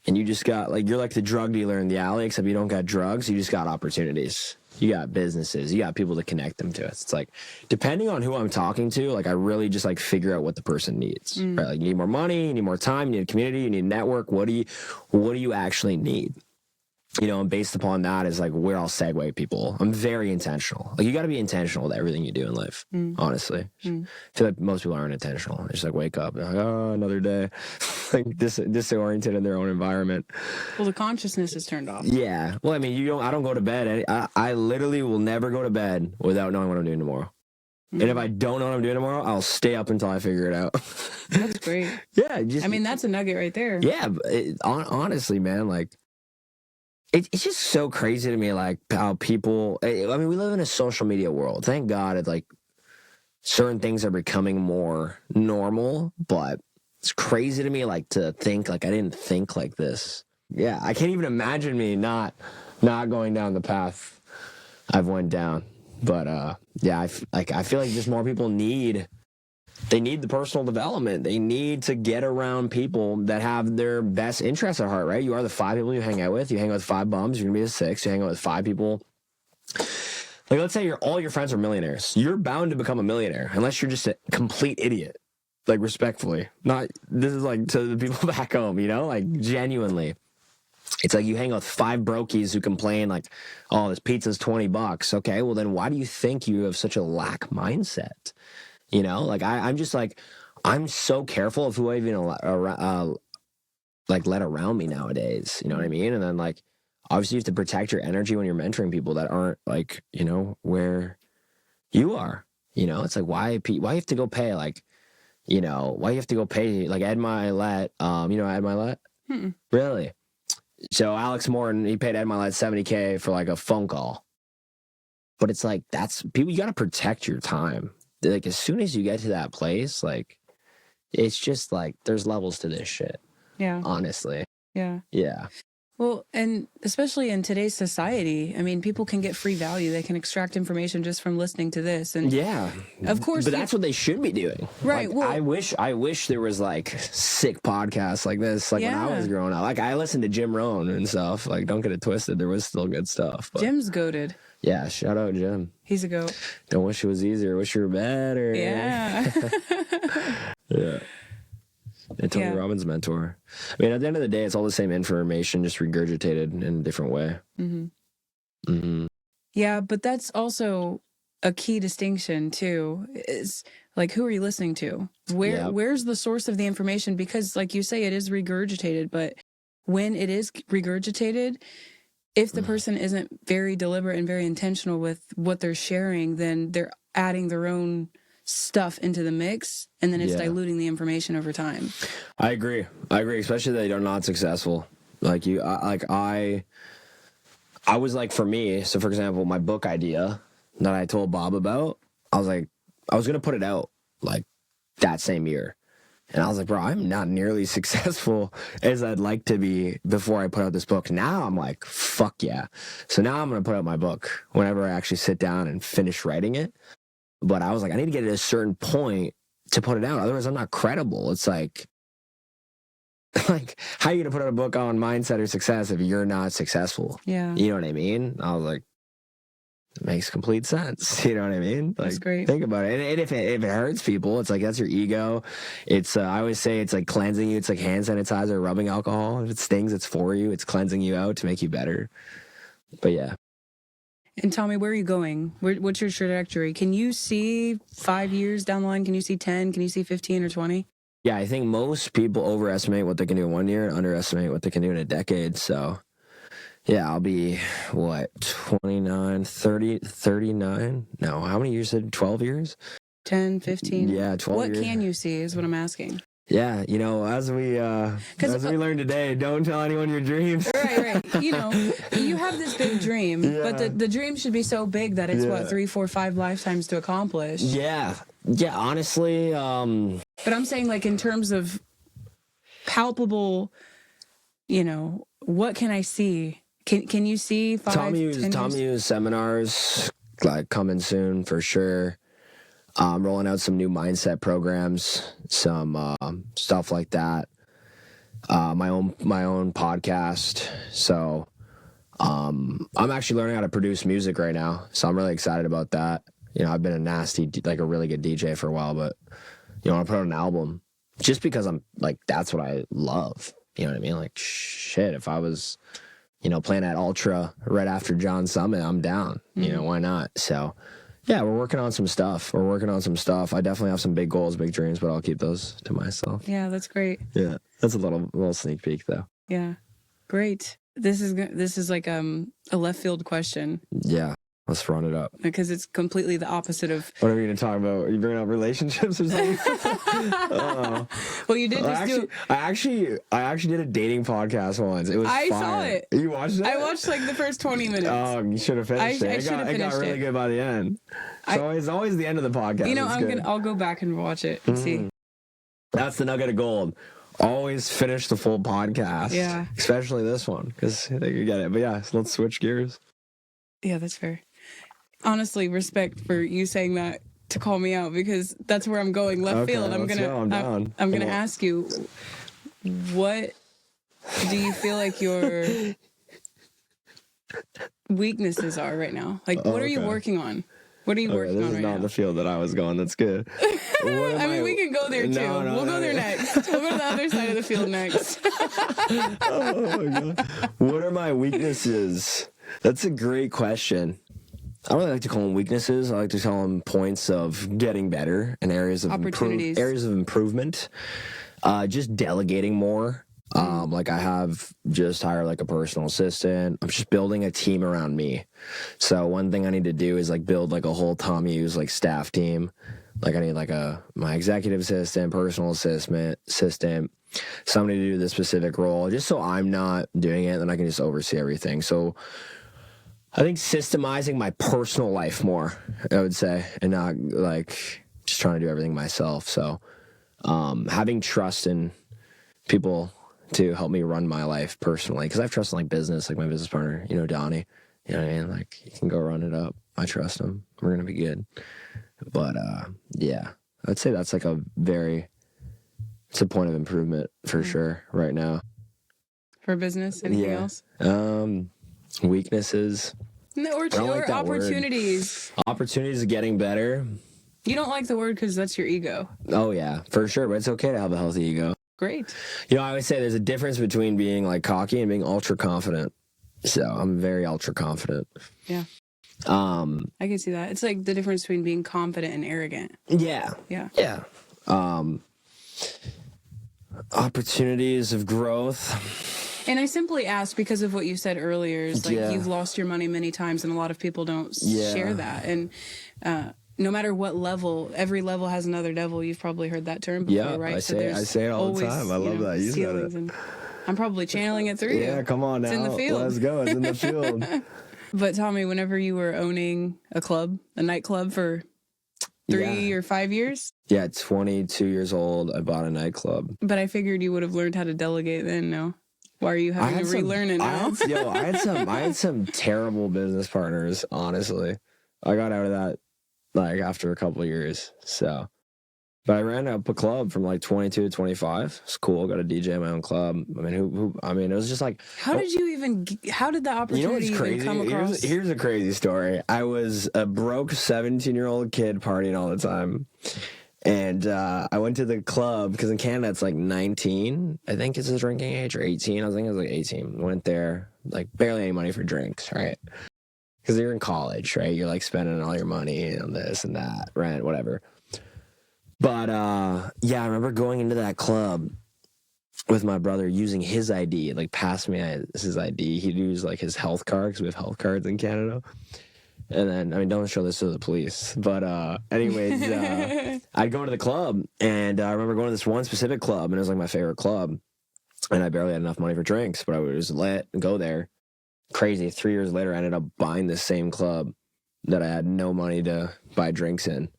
[SPEAKER 2] and you just got, like, you're like the drug dealer in the alley, except you don't got drugs. You just got opportunities. You got businesses. You got people to connect them to. It's like, depending on who I'm talking to, like, I really just like figure out what the person needs. Right? Like, you need more money, you need more time, you need a community, you need a network. What do you actually need? You know, and based upon that is like where I'll segue people. I'm very intentional. Like, you got to be intentional with everything you do in life, honestly. I feel like most people aren't intentional. They just like wake up and like, oh, another day. Like disoriented in their own environment.
[SPEAKER 1] Well, the consciousness is turned off.
[SPEAKER 2] Yeah. Well, I mean, I don't go to bed. I literally will never go to bed without knowing what I'm doing tomorrow. And if I don't know what I'm doing tomorrow, I'll stay up until I figure it out.
[SPEAKER 1] That's great.
[SPEAKER 2] Yeah.
[SPEAKER 1] I mean, that's a nugget right there.
[SPEAKER 2] Yeah. Honestly, man, like, it's just so crazy to me, like, how people, I mean, we live in a social media world. Thank God it's like certain things are becoming more normal, but it's crazy to me, like, to think, like, I didn't think like this. Yeah, I can't even imagine me not going down the path I've went down. But, yeah, I feel like just more people need the personal development. They need to get around people that have their best interests at heart, right? You are the 5 people you hang out with. You hang out with 5 bums, you're going to be the 6. You hang out with 5 people. Like, let's say all your friends are millionaires. You're bound to become a millionaire unless you're just a complete idiot. Like, respectfully. This is like to the people back home, you know? Like, genuinely. It's like you hang out with 5 brokies who complain like, oh, this pizza's $20. Okay, well then why do you think you have such a lack mindset? You know, like I'm just like, I'm so careful of who I even like let around me nowadays. You know what I mean? And then like, obviously you have to protect your energy when you're mentoring people that aren't like, you know, where you are. You know, it's like why you have to go pay like, you know, why you have to go pay like Ed Milet. You know Ed Milet? Really? So Alex Morton, he paid Ed Milet $70K for like a phone call. But it's like that's people. You got to protect your time. Like, as soon as you get to that place, like, it's just like there's levels to this shit.
[SPEAKER 1] Yeah.
[SPEAKER 2] Honestly.
[SPEAKER 1] Yeah.
[SPEAKER 2] Yeah.
[SPEAKER 1] Well, and especially in today's society, I mean, people can get free value. They can extract information just from listening to this. And
[SPEAKER 2] Yeah.
[SPEAKER 1] of course,
[SPEAKER 2] But that's what they should be doing.
[SPEAKER 1] Right.
[SPEAKER 2] Like,
[SPEAKER 1] Well,
[SPEAKER 2] I wish there was like sick podcasts like this. Like when I was growing up, like I listened to Jim Rohn and stuff. Like, don't get it twisted. There was still good stuff. But
[SPEAKER 1] Jim's goated.
[SPEAKER 2] yeah. Shout out Jim.
[SPEAKER 1] He's a goat.
[SPEAKER 2] Don't wish it was easier. Wish you were better.
[SPEAKER 1] Yeah.
[SPEAKER 2] Yeah. And Tony Robbins' mentor. I mean, at the end of the day, it's all the same information, just regurgitated in a different way.
[SPEAKER 1] Mm-hmm.
[SPEAKER 2] Mm-hmm.
[SPEAKER 1] Yeah, but that's also a key distinction too. Is like, who are you listening to? Where's the source of the information? Because, like you say, it is regurgitated. But when it is regurgitated, if the person isn't very deliberate and very intentional with what they're sharing, then they're adding their own stuff into the mix, and then it's diluting the information over time.
[SPEAKER 2] I agree, especially that you're not successful. Like I was like, for me, so for example, my book idea that I told Bob about, I was like, I was gonna put it out like that same year, and I was like, bro, I'm not nearly successful as I'd like to be before I put out this book. Now I'm like, fuck yeah. So now I'm gonna put out my book whenever I actually sit down and finish writing it. But I was like, I need to get at a certain point to put it out. Otherwise, I'm not credible. It's like how are you going to put out a book on mindset or success if you're not successful?
[SPEAKER 1] Yeah.
[SPEAKER 2] You know what I mean? I was like, it makes complete sense. You know what I mean? Like,
[SPEAKER 1] that's great.
[SPEAKER 2] Think about it. And if it hurts people, it's like, that's your ego. It's, I always say it's like cleansing you. It's like hand sanitizer, rubbing alcohol. If it stings, it's for you. It's cleansing you out to make you better. But yeah.
[SPEAKER 1] And Tommy, where are you going? What's your trajectory? Can you see 5 years down the line? Can you see 10? Can you see 15 or 20?
[SPEAKER 2] Yeah, I think most people overestimate what they can do in 1 year and underestimate what they can do in a decade. So, yeah, I'll be, 29, 30, 39? No, how many years? 12 years?
[SPEAKER 1] 10, 15?
[SPEAKER 2] Yeah, 12
[SPEAKER 1] What
[SPEAKER 2] years.
[SPEAKER 1] can you see is what I'm asking.
[SPEAKER 2] Yeah, as we learned today, don't tell anyone your dreams.
[SPEAKER 1] Right. You have this big dream, but the dream should be so big that it's 3, 4, 5 lifetimes to accomplish.
[SPEAKER 2] Yeah, honestly.
[SPEAKER 1] But I'm saying, like, in terms of palpable, what can I see? Can you see 5,
[SPEAKER 2] Tommy
[SPEAKER 1] 10 years?
[SPEAKER 2] Hughes seminars, like, coming soon for sure. Rolling out some new mindset programs, some stuff like that. My own podcast. So I'm actually learning how to produce music right now. So I'm really excited about that. I've been a really good DJ for a while, but I want to put out an album just because I'm like, that's what I love. You know what I mean? Like, shit, if I was, playing at Ultra right after John Summit, I'm down. Why not? So yeah, we're working on some stuff. I definitely have some big goals, big dreams, but I'll keep those to myself.
[SPEAKER 1] Yeah, that's great.
[SPEAKER 2] Yeah, that's a little sneak peek, though.
[SPEAKER 1] Yeah, great. This is like a left field question.
[SPEAKER 2] Yeah, let's run it up.
[SPEAKER 1] Because it's completely the opposite of...
[SPEAKER 2] What are we going to talk about? Are you bringing up relationships or something?
[SPEAKER 1] Well, you did
[SPEAKER 2] I actually did a dating podcast once. It was
[SPEAKER 1] I
[SPEAKER 2] fire.
[SPEAKER 1] saw it.
[SPEAKER 2] You watched it?
[SPEAKER 1] I watched like the first 20 minutes.
[SPEAKER 2] Oh, you should have finished it. It got really good by the end. So it's always the end of the podcast.
[SPEAKER 1] I'll go back and watch it and see.
[SPEAKER 2] That's the nugget of gold. Always finish the full podcast.
[SPEAKER 1] Yeah.
[SPEAKER 2] Especially this one, because you get it. But yeah, so let's switch gears.
[SPEAKER 1] Yeah, that's fair. Honestly, respect for you saying that to call me out, because that's where I'm going, left field. I'm gonna ask you, what do you feel like your weaknesses are right now? Like, what are you working on? What are you working on right now? This is not
[SPEAKER 2] the field that I was going. That's good.
[SPEAKER 1] We can go there too. We'll go there next. We'll go to the other side of the field next.
[SPEAKER 2] Oh my God. What are my weaknesses? That's a great question. I don't really like to call them weaknesses. I like to call them points of getting better and areas of
[SPEAKER 1] opportunities,
[SPEAKER 2] areas of improvement. Just delegating more. Like I have just hired like a personal assistant. I'm just building a team around me. So one thing I need to do is like build like a whole Tommy Hughes like staff team. Like I need like my executive assistant, personal assistant, somebody to do this specific role, just so I'm not doing it, then I can just oversee everything. So I think systemizing my personal life more, I would say, and not like just trying to do everything myself. So having trust in people to help me run my life personally. Because I've trusted like business, like my business partner, Donnie. You know what I mean? Like, he can go run it up. I trust him. We're going to be good. But, yeah, I'd say that's like it's a point of improvement for sure right now.
[SPEAKER 1] For business? Anything else?
[SPEAKER 2] Weaknesses.
[SPEAKER 1] No, or opportunities.
[SPEAKER 2] Word. Opportunities of getting better.
[SPEAKER 1] You don't like the word because that's your ego.
[SPEAKER 2] Oh, yeah, for sure. But it's okay to have a healthy ego.
[SPEAKER 1] Great.
[SPEAKER 2] I always say there's a difference between being like cocky and being ultra confident. So I'm very ultra confident.
[SPEAKER 1] Yeah. I can see that. It's like the difference between being confident and arrogant.
[SPEAKER 2] Yeah.
[SPEAKER 1] Yeah.
[SPEAKER 2] Yeah. Opportunities of growth.
[SPEAKER 1] And I simply ask because of what you said earlier. Is like you've lost your money many times, and a lot of people don't share that. And no matter what level, every level has another devil. You've probably heard that term before, right?
[SPEAKER 2] I say it all the time. I love that. You said it.
[SPEAKER 1] And I'm probably channeling it through you.
[SPEAKER 2] Yeah, come on now.
[SPEAKER 1] It's in the field.
[SPEAKER 2] Let's go. It's in the field.
[SPEAKER 1] But Tommy, whenever you were owning a nightclub for 3 or 5 years?
[SPEAKER 2] Yeah, 22 years old, I bought a nightclub.
[SPEAKER 1] But I figured you would have learned how to delegate then, no? Why are you having to relearn it now?
[SPEAKER 2] I had some terrible business partners, honestly. I got out of that like after a couple of years. So, but I ran up a club from like 22 to 25. It's cool. Got a DJ in my own club. I mean, it was just like,
[SPEAKER 1] how did the opportunity even come across?
[SPEAKER 2] Here's a crazy story. I was a broke 17-year-old kid partying all the time. And I went to the club because in Canada it's like 19, I think it's the drinking age, or 18. I think it was like 18. Went there, like barely any money for drinks, right? Because you're in college, right? You're like spending all your money on this and that, rent, whatever. But I remember going into that club with my brother using his ID, like passed me his ID. He'd use like his health card because we have health cards in Canada. And then, don't show this to the police. But anyways, I'd go to the club, and I remember going to this one specific club, and it was like my favorite club. And I barely had enough money for drinks, but I was let go there. Crazy. 3 years later, I ended up buying the same club that I had no money to buy drinks in.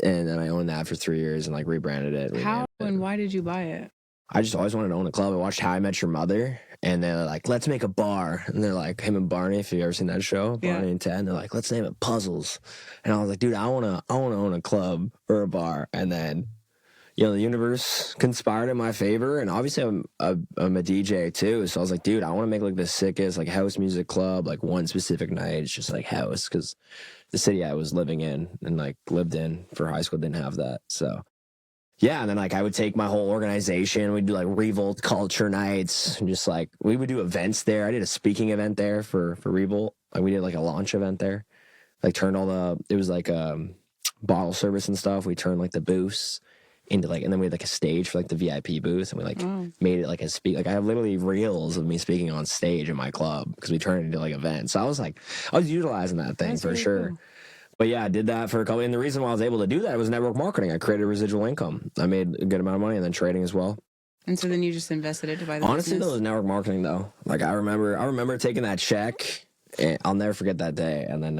[SPEAKER 2] And then I owned that for 3 years and like rebranded it.
[SPEAKER 1] How and why did you buy it?
[SPEAKER 2] I just always wanted to own a club. I watched How I Met Your Mother, and they're like, let's make a bar. And they're like, him and Barney, if you've ever seen that show, Barney and Ted, they're like, let's name it Puzzles. And I was like, dude, I wanna own a club or a bar. And then, the universe conspired in my favor. And obviously I'm a DJ too. So I was like, dude, I want to make like the sickest like house music club, like one specific night. It's just like house, because the city I was living in and like lived in for high school didn't have that. So yeah, and then like I would take my whole organization. We'd do like Revolt culture nights, and just like we would do events there. I did a speaking event there for Revolt. Like we did like a launch event there. Like it was like bottle service and stuff. We turned like the booths into like, and then we had like a stage for like the VIP booth, and we like made it like like I have literally reels of me speaking on stage in my club because we turned it into like events. So I was utilizing that thing. That's for really sure. Cool. But yeah, I did that for a couple. And the reason why I was able to do that was network marketing. I created residual income. I made a good amount of money, and then trading as well.
[SPEAKER 1] And so then you just invested it to buy the
[SPEAKER 2] Honestly,
[SPEAKER 1] business?
[SPEAKER 2] though, it was network marketing though. Like I remember taking that check, and I'll never forget that day, and then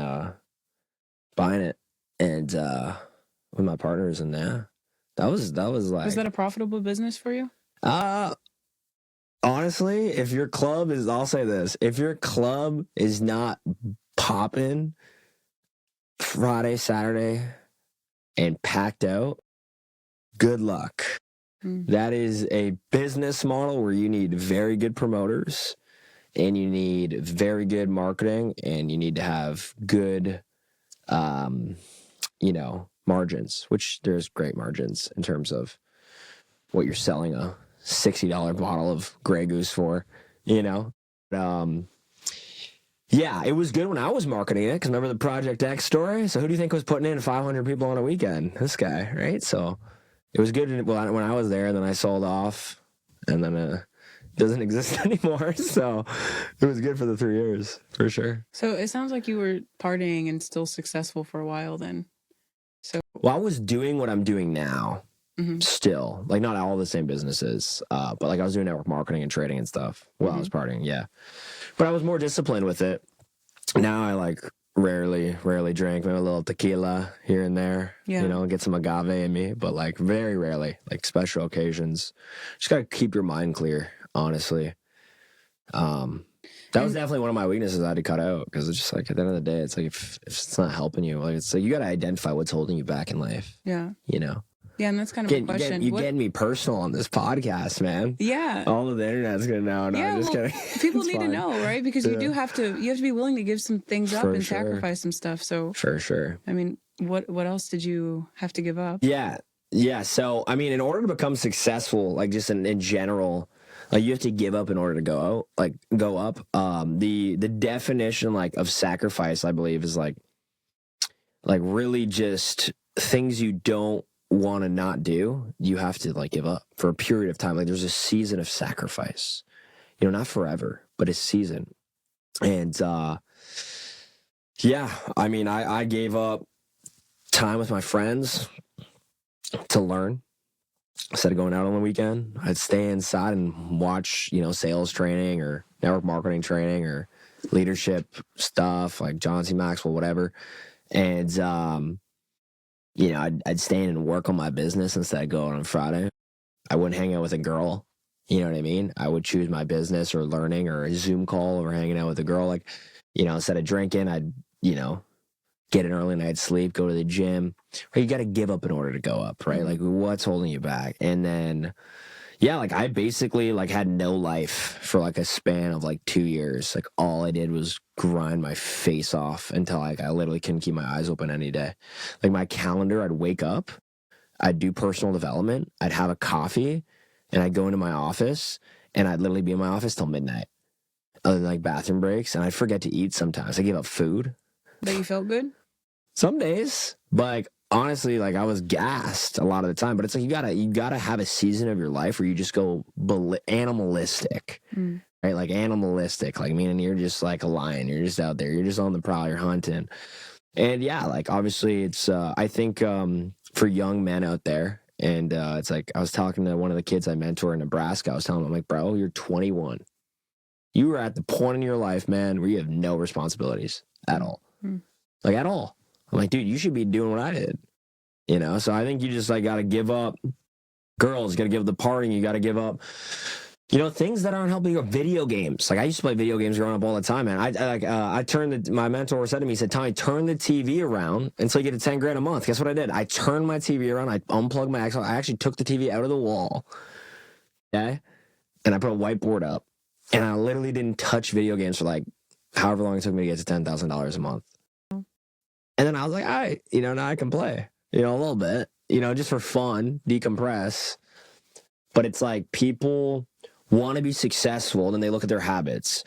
[SPEAKER 2] buying it, and with my partners, and that was like.
[SPEAKER 1] Was that a profitable business for you?
[SPEAKER 2] Honestly, if your club is, I'll say this: if your club is not popping Friday, Saturday, and packed out, good luck. That is a business model where you need very good promoters, and you need very good marketing, and you need to have good, margins, which there's great margins in terms of what you're selling a $60 bottle of Grey Goose for, Yeah, it was good when I was marketing it, because remember the Project X story? So who do you think was putting in 500 people on a weekend? This guy, right? So it was good when I was there, and then I sold off, and then it doesn't exist anymore. So it was good for the 3 years, for sure.
[SPEAKER 1] So it sounds like you were partying and still successful for a while then.
[SPEAKER 2] Well, I was doing what I'm doing now. Still, like not all the same businesses, but like I was doing network marketing and trading and stuff while I was partying, yeah. But I was more disciplined with it. Now I like rarely drink. Maybe a little tequila here and there,
[SPEAKER 1] Yeah.
[SPEAKER 2] you know, get some agave in me, but like very rarely, like special occasions. Just gotta keep your mind clear, honestly. That was definitely one of my weaknesses I had to cut out, because it's just like, at the end of the day, it's like, if it's not helping you, like, it's like, you got to identify what's holding you back in life.
[SPEAKER 1] Yeah.
[SPEAKER 2] You know?
[SPEAKER 1] Yeah, and that's kind of a question.
[SPEAKER 2] You're getting me personal on this podcast, man.
[SPEAKER 1] Yeah.
[SPEAKER 2] All of the internet's going to know. No,
[SPEAKER 1] yeah,
[SPEAKER 2] I'm just
[SPEAKER 1] well,
[SPEAKER 2] kidding.
[SPEAKER 1] people need to know, right? Because you have to be willing to give some things up and
[SPEAKER 2] sure.
[SPEAKER 1] sacrifice some stuff. So
[SPEAKER 2] For sure.
[SPEAKER 1] I mean, what else did you have to give up?
[SPEAKER 2] Yeah. So, I mean, in order to become successful, like just in general, like you have to give up in order to go up. The definition like of sacrifice, I believe, is like really just things you don't want to not do. You have to like give up for a period of time. Like there's a season of sacrifice, you know, not forever, but a season. And yeah, I mean, I gave up time with my friends to learn. Instead of going out on the weekend, I'd stay inside and watch, you know, sales training or network marketing training or leadership stuff like John C. Maxwell, whatever. And, you know, I'd stay in and work on my business instead of going on Friday. I wouldn't hang out with a girl. You know what I mean? I would choose my business or learning or a Zoom call or hanging out with a girl. Like, you know, instead of drinking, I'd, you know, get an early night sleep, go to the gym. Right? You got to give up in order to go up, right? Like, what's holding you back? And then, yeah, like I basically like had no life for like a span of like 2 years. Like all I did was grind my face off until like I literally couldn't keep my eyes open any day. Like my calendar, I'd wake up, I'd do personal development, I'd have a coffee, and I'd go into my office, and I'd literally be in my office till midnight, other than like bathroom breaks, and I'd forget to eat sometimes. I gave up food.
[SPEAKER 1] But you felt good?
[SPEAKER 2] Some days, but like honestly, like I was gassed a lot of the time. But it's like you gotta have a season of your life where you just go animalistic, right? Like animalistic, like meaning you're just like a lion. You're just out there. You're just on the prowl. You're hunting. And yeah, like obviously, it's I think for young men out there, and it's like I was talking to one of the kids I mentor in Nebraska. I was telling him, I'm like, bro, you're 21. You are at the point in your life, man, where you have no responsibilities at all. Like at all. I'm like, dude, you should be doing what I did. You know? So I think you just like got to give up. Girls, you got to give up the partying. You got to give up, you know, things that aren't helping you. Video games. Like I used to play video games growing up all the time, man. I turned my mentor said to me, he said, Tommy, turn the TV around until you get to $10,000 a month. Guess what I did? I turned my TV around. I unplugged my Xbox. I actually took the TV out of the wall. Okay. And I put a whiteboard up, and I literally didn't touch video games for like however long it took me to get to $10,000 a month. And then I was like, all right, you know, now I can play, you know, a little bit, you know, just for fun, decompress. But it's like people want to be successful, then they look at their habits.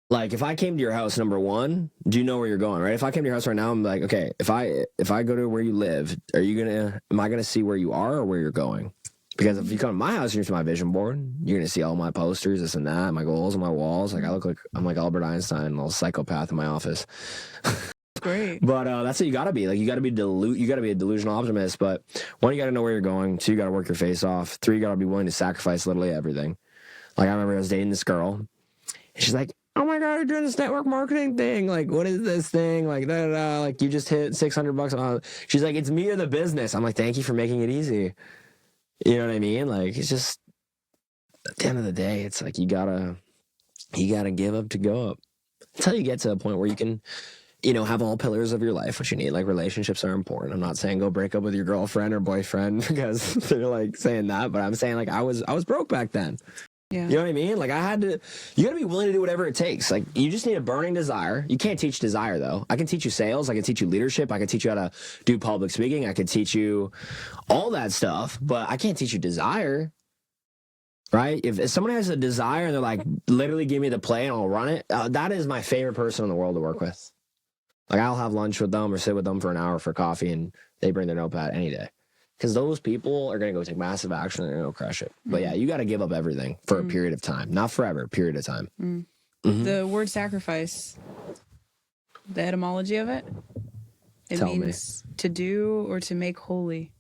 [SPEAKER 2] Like if I came to your house, number one, do you know where you're going, right? If I came to your house right now, I'm like, okay, if I go to where you live, am I going to see where you are or where you're going? Because if you come to my house, you're to my vision board, you're going to see all my posters, this and that, my goals on my walls. Like I'm like Albert Einstein, a little psychopath in my office.
[SPEAKER 1] Great.
[SPEAKER 2] But that's what you got to be. Like you got to be a delusional optimist. But one, you got to know where you're going. Two, you got to work your face off. Three, you got to be willing to sacrifice literally everything. Like I remember I was dating this girl, and she's like, "Oh my God, you're doing this network marketing thing. Like, what is this thing? Like, da da da. Like, you just hit $600." She's like, "It's me or the business." I'm like, "Thank you for making it easy." You know what I mean? Like, it's just at the end of the day, it's like you gotta give up to go up until you get to a point where you can, you know, have all pillars of your life, what you need. Like relationships are important. I'm not saying go break up with your girlfriend or boyfriend because they're like saying that, but I'm saying like I was broke back then. Yeah. You know what I mean? Like you gotta be willing to do whatever it takes. Like you just need a burning desire. You can't teach desire though. I can teach you sales. I can teach you leadership. I can teach you how to do public speaking. I can teach you all that stuff, but I can't teach you desire. Right? If someone has a desire and they're like, literally give me the play and I'll run it. That is my favorite person in the world to work with. Like I'll have lunch with them or sit with them for an hour for coffee and they bring their notepad any day. Because those people are going to go take massive action and they're going to crush it. But yeah, you got to give up everything for a period of time. Not forever, a period of time.
[SPEAKER 1] The word sacrifice, the etymology of it, it means to do or to make holy.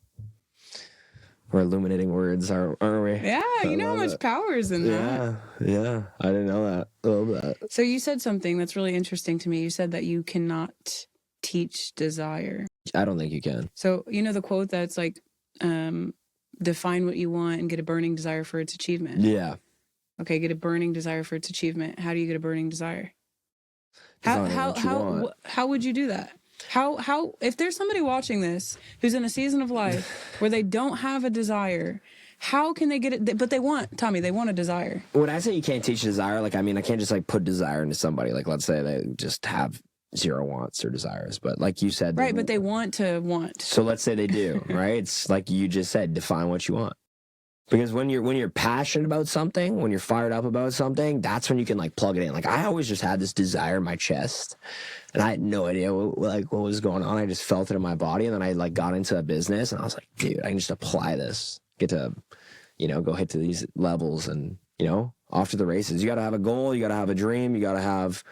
[SPEAKER 2] We're illuminating words, aren't we?
[SPEAKER 1] Yeah, you know how much power is in that.
[SPEAKER 2] Yeah. I didn't know that. I love that.
[SPEAKER 1] So you said something that's really interesting to me. You said that you cannot teach desire?
[SPEAKER 2] I don't think you can.
[SPEAKER 1] So, you know the quote that's like, define what you want and get a burning desire for its achievement.
[SPEAKER 2] Yeah.
[SPEAKER 1] Okay, get a burning desire for its achievement. How do you get a burning desire? How would you do that? How if there's somebody watching this who's in a season of life where they don't have a desire, how can they get it? But they want a desire.
[SPEAKER 2] When I say you can't teach desire, like, I mean, I can't just like put desire into somebody. Like, let's say they just have zero wants or desires, but like you said,
[SPEAKER 1] right? But they want to want.
[SPEAKER 2] So let's say they do, right? It's like you just said, define what you want. Because when you're passionate about something, when you're fired up about something, that's when you can like plug it in. Like I always just had this desire in my chest, and I had no idea what was going on. I just felt it in my body, and then I like got into a business, and I was like, dude, I can just apply this, get to, go hit to these levels, and off to the races. You got to have a goal, you got to have a dream, you got to have,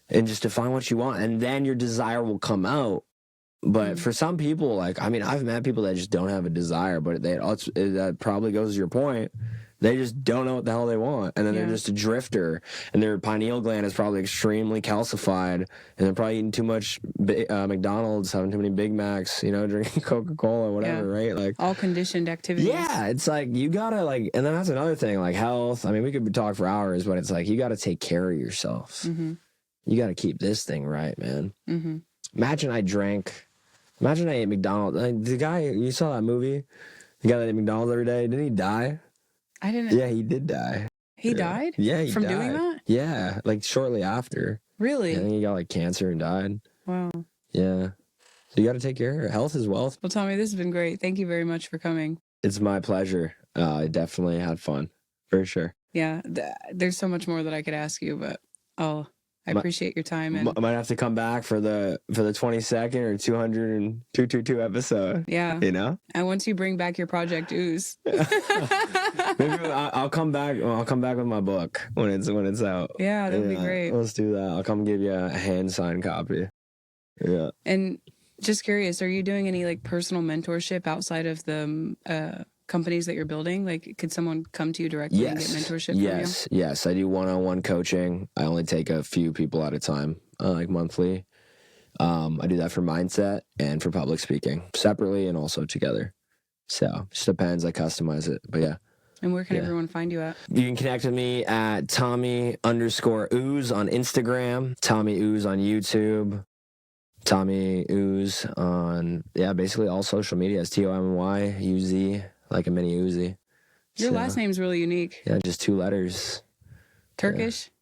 [SPEAKER 2] and just define what you want, and then your desire will come out. But for some people, like, I mean, I've met people that just don't have a desire, but that probably goes to your point. They just don't know what the hell they want. And then they're just a drifter, and their pineal gland is probably extremely calcified, and they're probably eating too much McDonald's, having too many Big Macs, drinking Coca-Cola, whatever, right? Like
[SPEAKER 1] all conditioned activities.
[SPEAKER 2] Yeah, it's like you gotta like, and then that's another thing, like health. I mean, we could talk for hours, but it's like you gotta take care of yourself. Mm-hmm. You gotta keep this thing right, man. Mm-hmm. Imagine I ate McDonald's. The guy, you saw that movie? The guy that ate McDonald's every day, didn't he die?
[SPEAKER 1] I didn't.
[SPEAKER 2] Yeah, he did die.
[SPEAKER 1] He died?
[SPEAKER 2] Yeah, he
[SPEAKER 1] from
[SPEAKER 2] died.
[SPEAKER 1] Doing that?
[SPEAKER 2] Yeah, like shortly after.
[SPEAKER 1] Really?
[SPEAKER 2] I think he got like cancer and died.
[SPEAKER 1] Wow.
[SPEAKER 2] Yeah. So you got to take care of your health is wealth.
[SPEAKER 1] Well, Tommy, this has been great. Thank you very much for coming.
[SPEAKER 2] It's my pleasure. I definitely had fun, for sure.
[SPEAKER 1] Yeah, there's so much more that I could ask you, but I appreciate your time. And
[SPEAKER 2] I might have to come back for the 22nd or 222 episode.
[SPEAKER 1] Yeah. And once you bring back your Project Ooze.
[SPEAKER 2] Maybe I'll come back. I'll come back with my book when it's out.
[SPEAKER 1] Yeah, that'd be great.
[SPEAKER 2] Let's do that. I'll come give you a hand-signed copy. Yeah.
[SPEAKER 1] And just curious, are you doing any like personal mentorship outside of the companies that you're building? Like, could someone come to you directly and get mentorship from you?
[SPEAKER 2] Yes. I do one-on-one coaching. I only take a few people at a time, like monthly. I do that for mindset and for public speaking, separately and also together. So just depends. I customize it, but yeah.
[SPEAKER 1] And where can everyone find you at?
[SPEAKER 2] You can connect with me at Tommy_Ooze on Instagram, Tommy Ooze on YouTube, Tommy Ooze on, basically all social media. It's TOMYUZ. Like a mini Uzi.
[SPEAKER 1] Your last name's really unique.
[SPEAKER 2] Yeah, just 2 letters.
[SPEAKER 1] Turkish?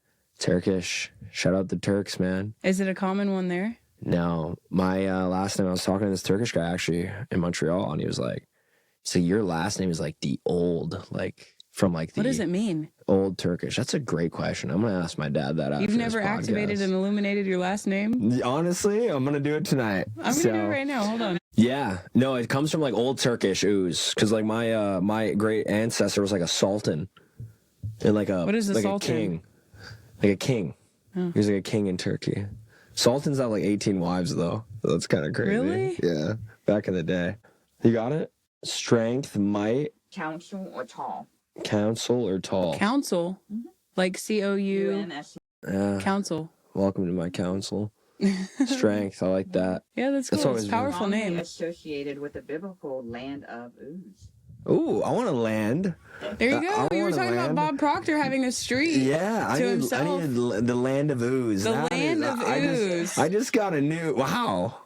[SPEAKER 2] Yeah. Turkish. Shout out the Turks, man.
[SPEAKER 1] Is it a common one there?
[SPEAKER 2] No. My last name, I was talking to this Turkish guy actually in Montreal, and he was like, so your last name is like the old, like from like the...
[SPEAKER 1] What does it mean?
[SPEAKER 2] Old Turkish. That's a great question. I'm going to ask my dad that after
[SPEAKER 1] You've never activated and illuminated your last name?
[SPEAKER 2] Honestly, I'm going to do it tonight.
[SPEAKER 1] I'm going to do it right now. Hold on.
[SPEAKER 2] Yeah. No, it comes from like Old Turkish ooze. Because like my great ancestor was like a sultan. And like a...
[SPEAKER 1] What is a
[SPEAKER 2] like
[SPEAKER 1] sultan?
[SPEAKER 2] A king. Like a king. Oh. He was like a king in Turkey. Sultans have like 18 wives though. So that's kind of crazy.
[SPEAKER 1] Really?
[SPEAKER 2] Yeah. Back in the day. You got it? Strength, might.
[SPEAKER 3] Counsel or tall.
[SPEAKER 2] Counsel or tall?
[SPEAKER 1] Counsel.
[SPEAKER 3] Mm-hmm.
[SPEAKER 1] Like COU.
[SPEAKER 2] Yeah.
[SPEAKER 1] Counsel.
[SPEAKER 2] Welcome to my council. Strength. I like that.
[SPEAKER 1] Yeah, that's cool. It's a powerful name.
[SPEAKER 3] Associated with the biblical land of Uz.
[SPEAKER 2] Ooh, I want to land.
[SPEAKER 1] There you go. You were talking about Bob Proctor having a street.
[SPEAKER 2] Yeah, I need the land of Ooze.
[SPEAKER 1] The land of Ooze.
[SPEAKER 2] I just got a new... Wow.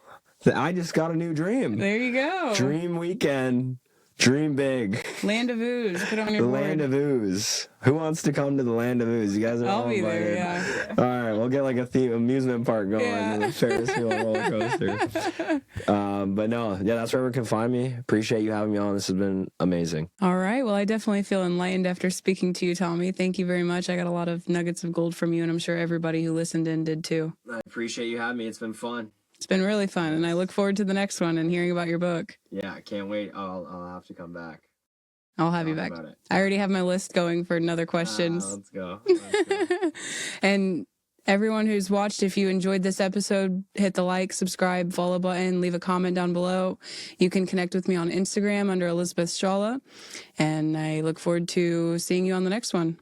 [SPEAKER 2] I just got a new dream.
[SPEAKER 1] There you go.
[SPEAKER 2] Dream weekend. Dream big.
[SPEAKER 1] Land of Ooze. Put it on your board.
[SPEAKER 2] The land of Ooze. Who wants to come to the land of Ooze? You guys are all invited.
[SPEAKER 1] I'll be there, yeah.
[SPEAKER 2] All right, we'll get like a amusement park going. And a Ferris wheel roller coaster. But no, that's where everyone can find me. Appreciate you having me on. This has been amazing.
[SPEAKER 1] All right. Well, I definitely feel enlightened after speaking to you, Tommy. Thank you very much. I got a lot of nuggets of gold from you, and I'm sure everybody who listened in did too.
[SPEAKER 2] I appreciate you having me. It's been fun.
[SPEAKER 1] It's been really fun, and I look forward to the next one and hearing about your book.
[SPEAKER 2] Yeah, I can't wait. I'll have to come back.
[SPEAKER 1] I'll have you back. I already have my list going for another questions.
[SPEAKER 2] Let's go.
[SPEAKER 1] And everyone who's watched, if you enjoyed this episode, hit the like, subscribe, follow button, leave a comment down below. You can connect with me on Instagram under Elizabeth Shawla, and I look forward to seeing you on the next one.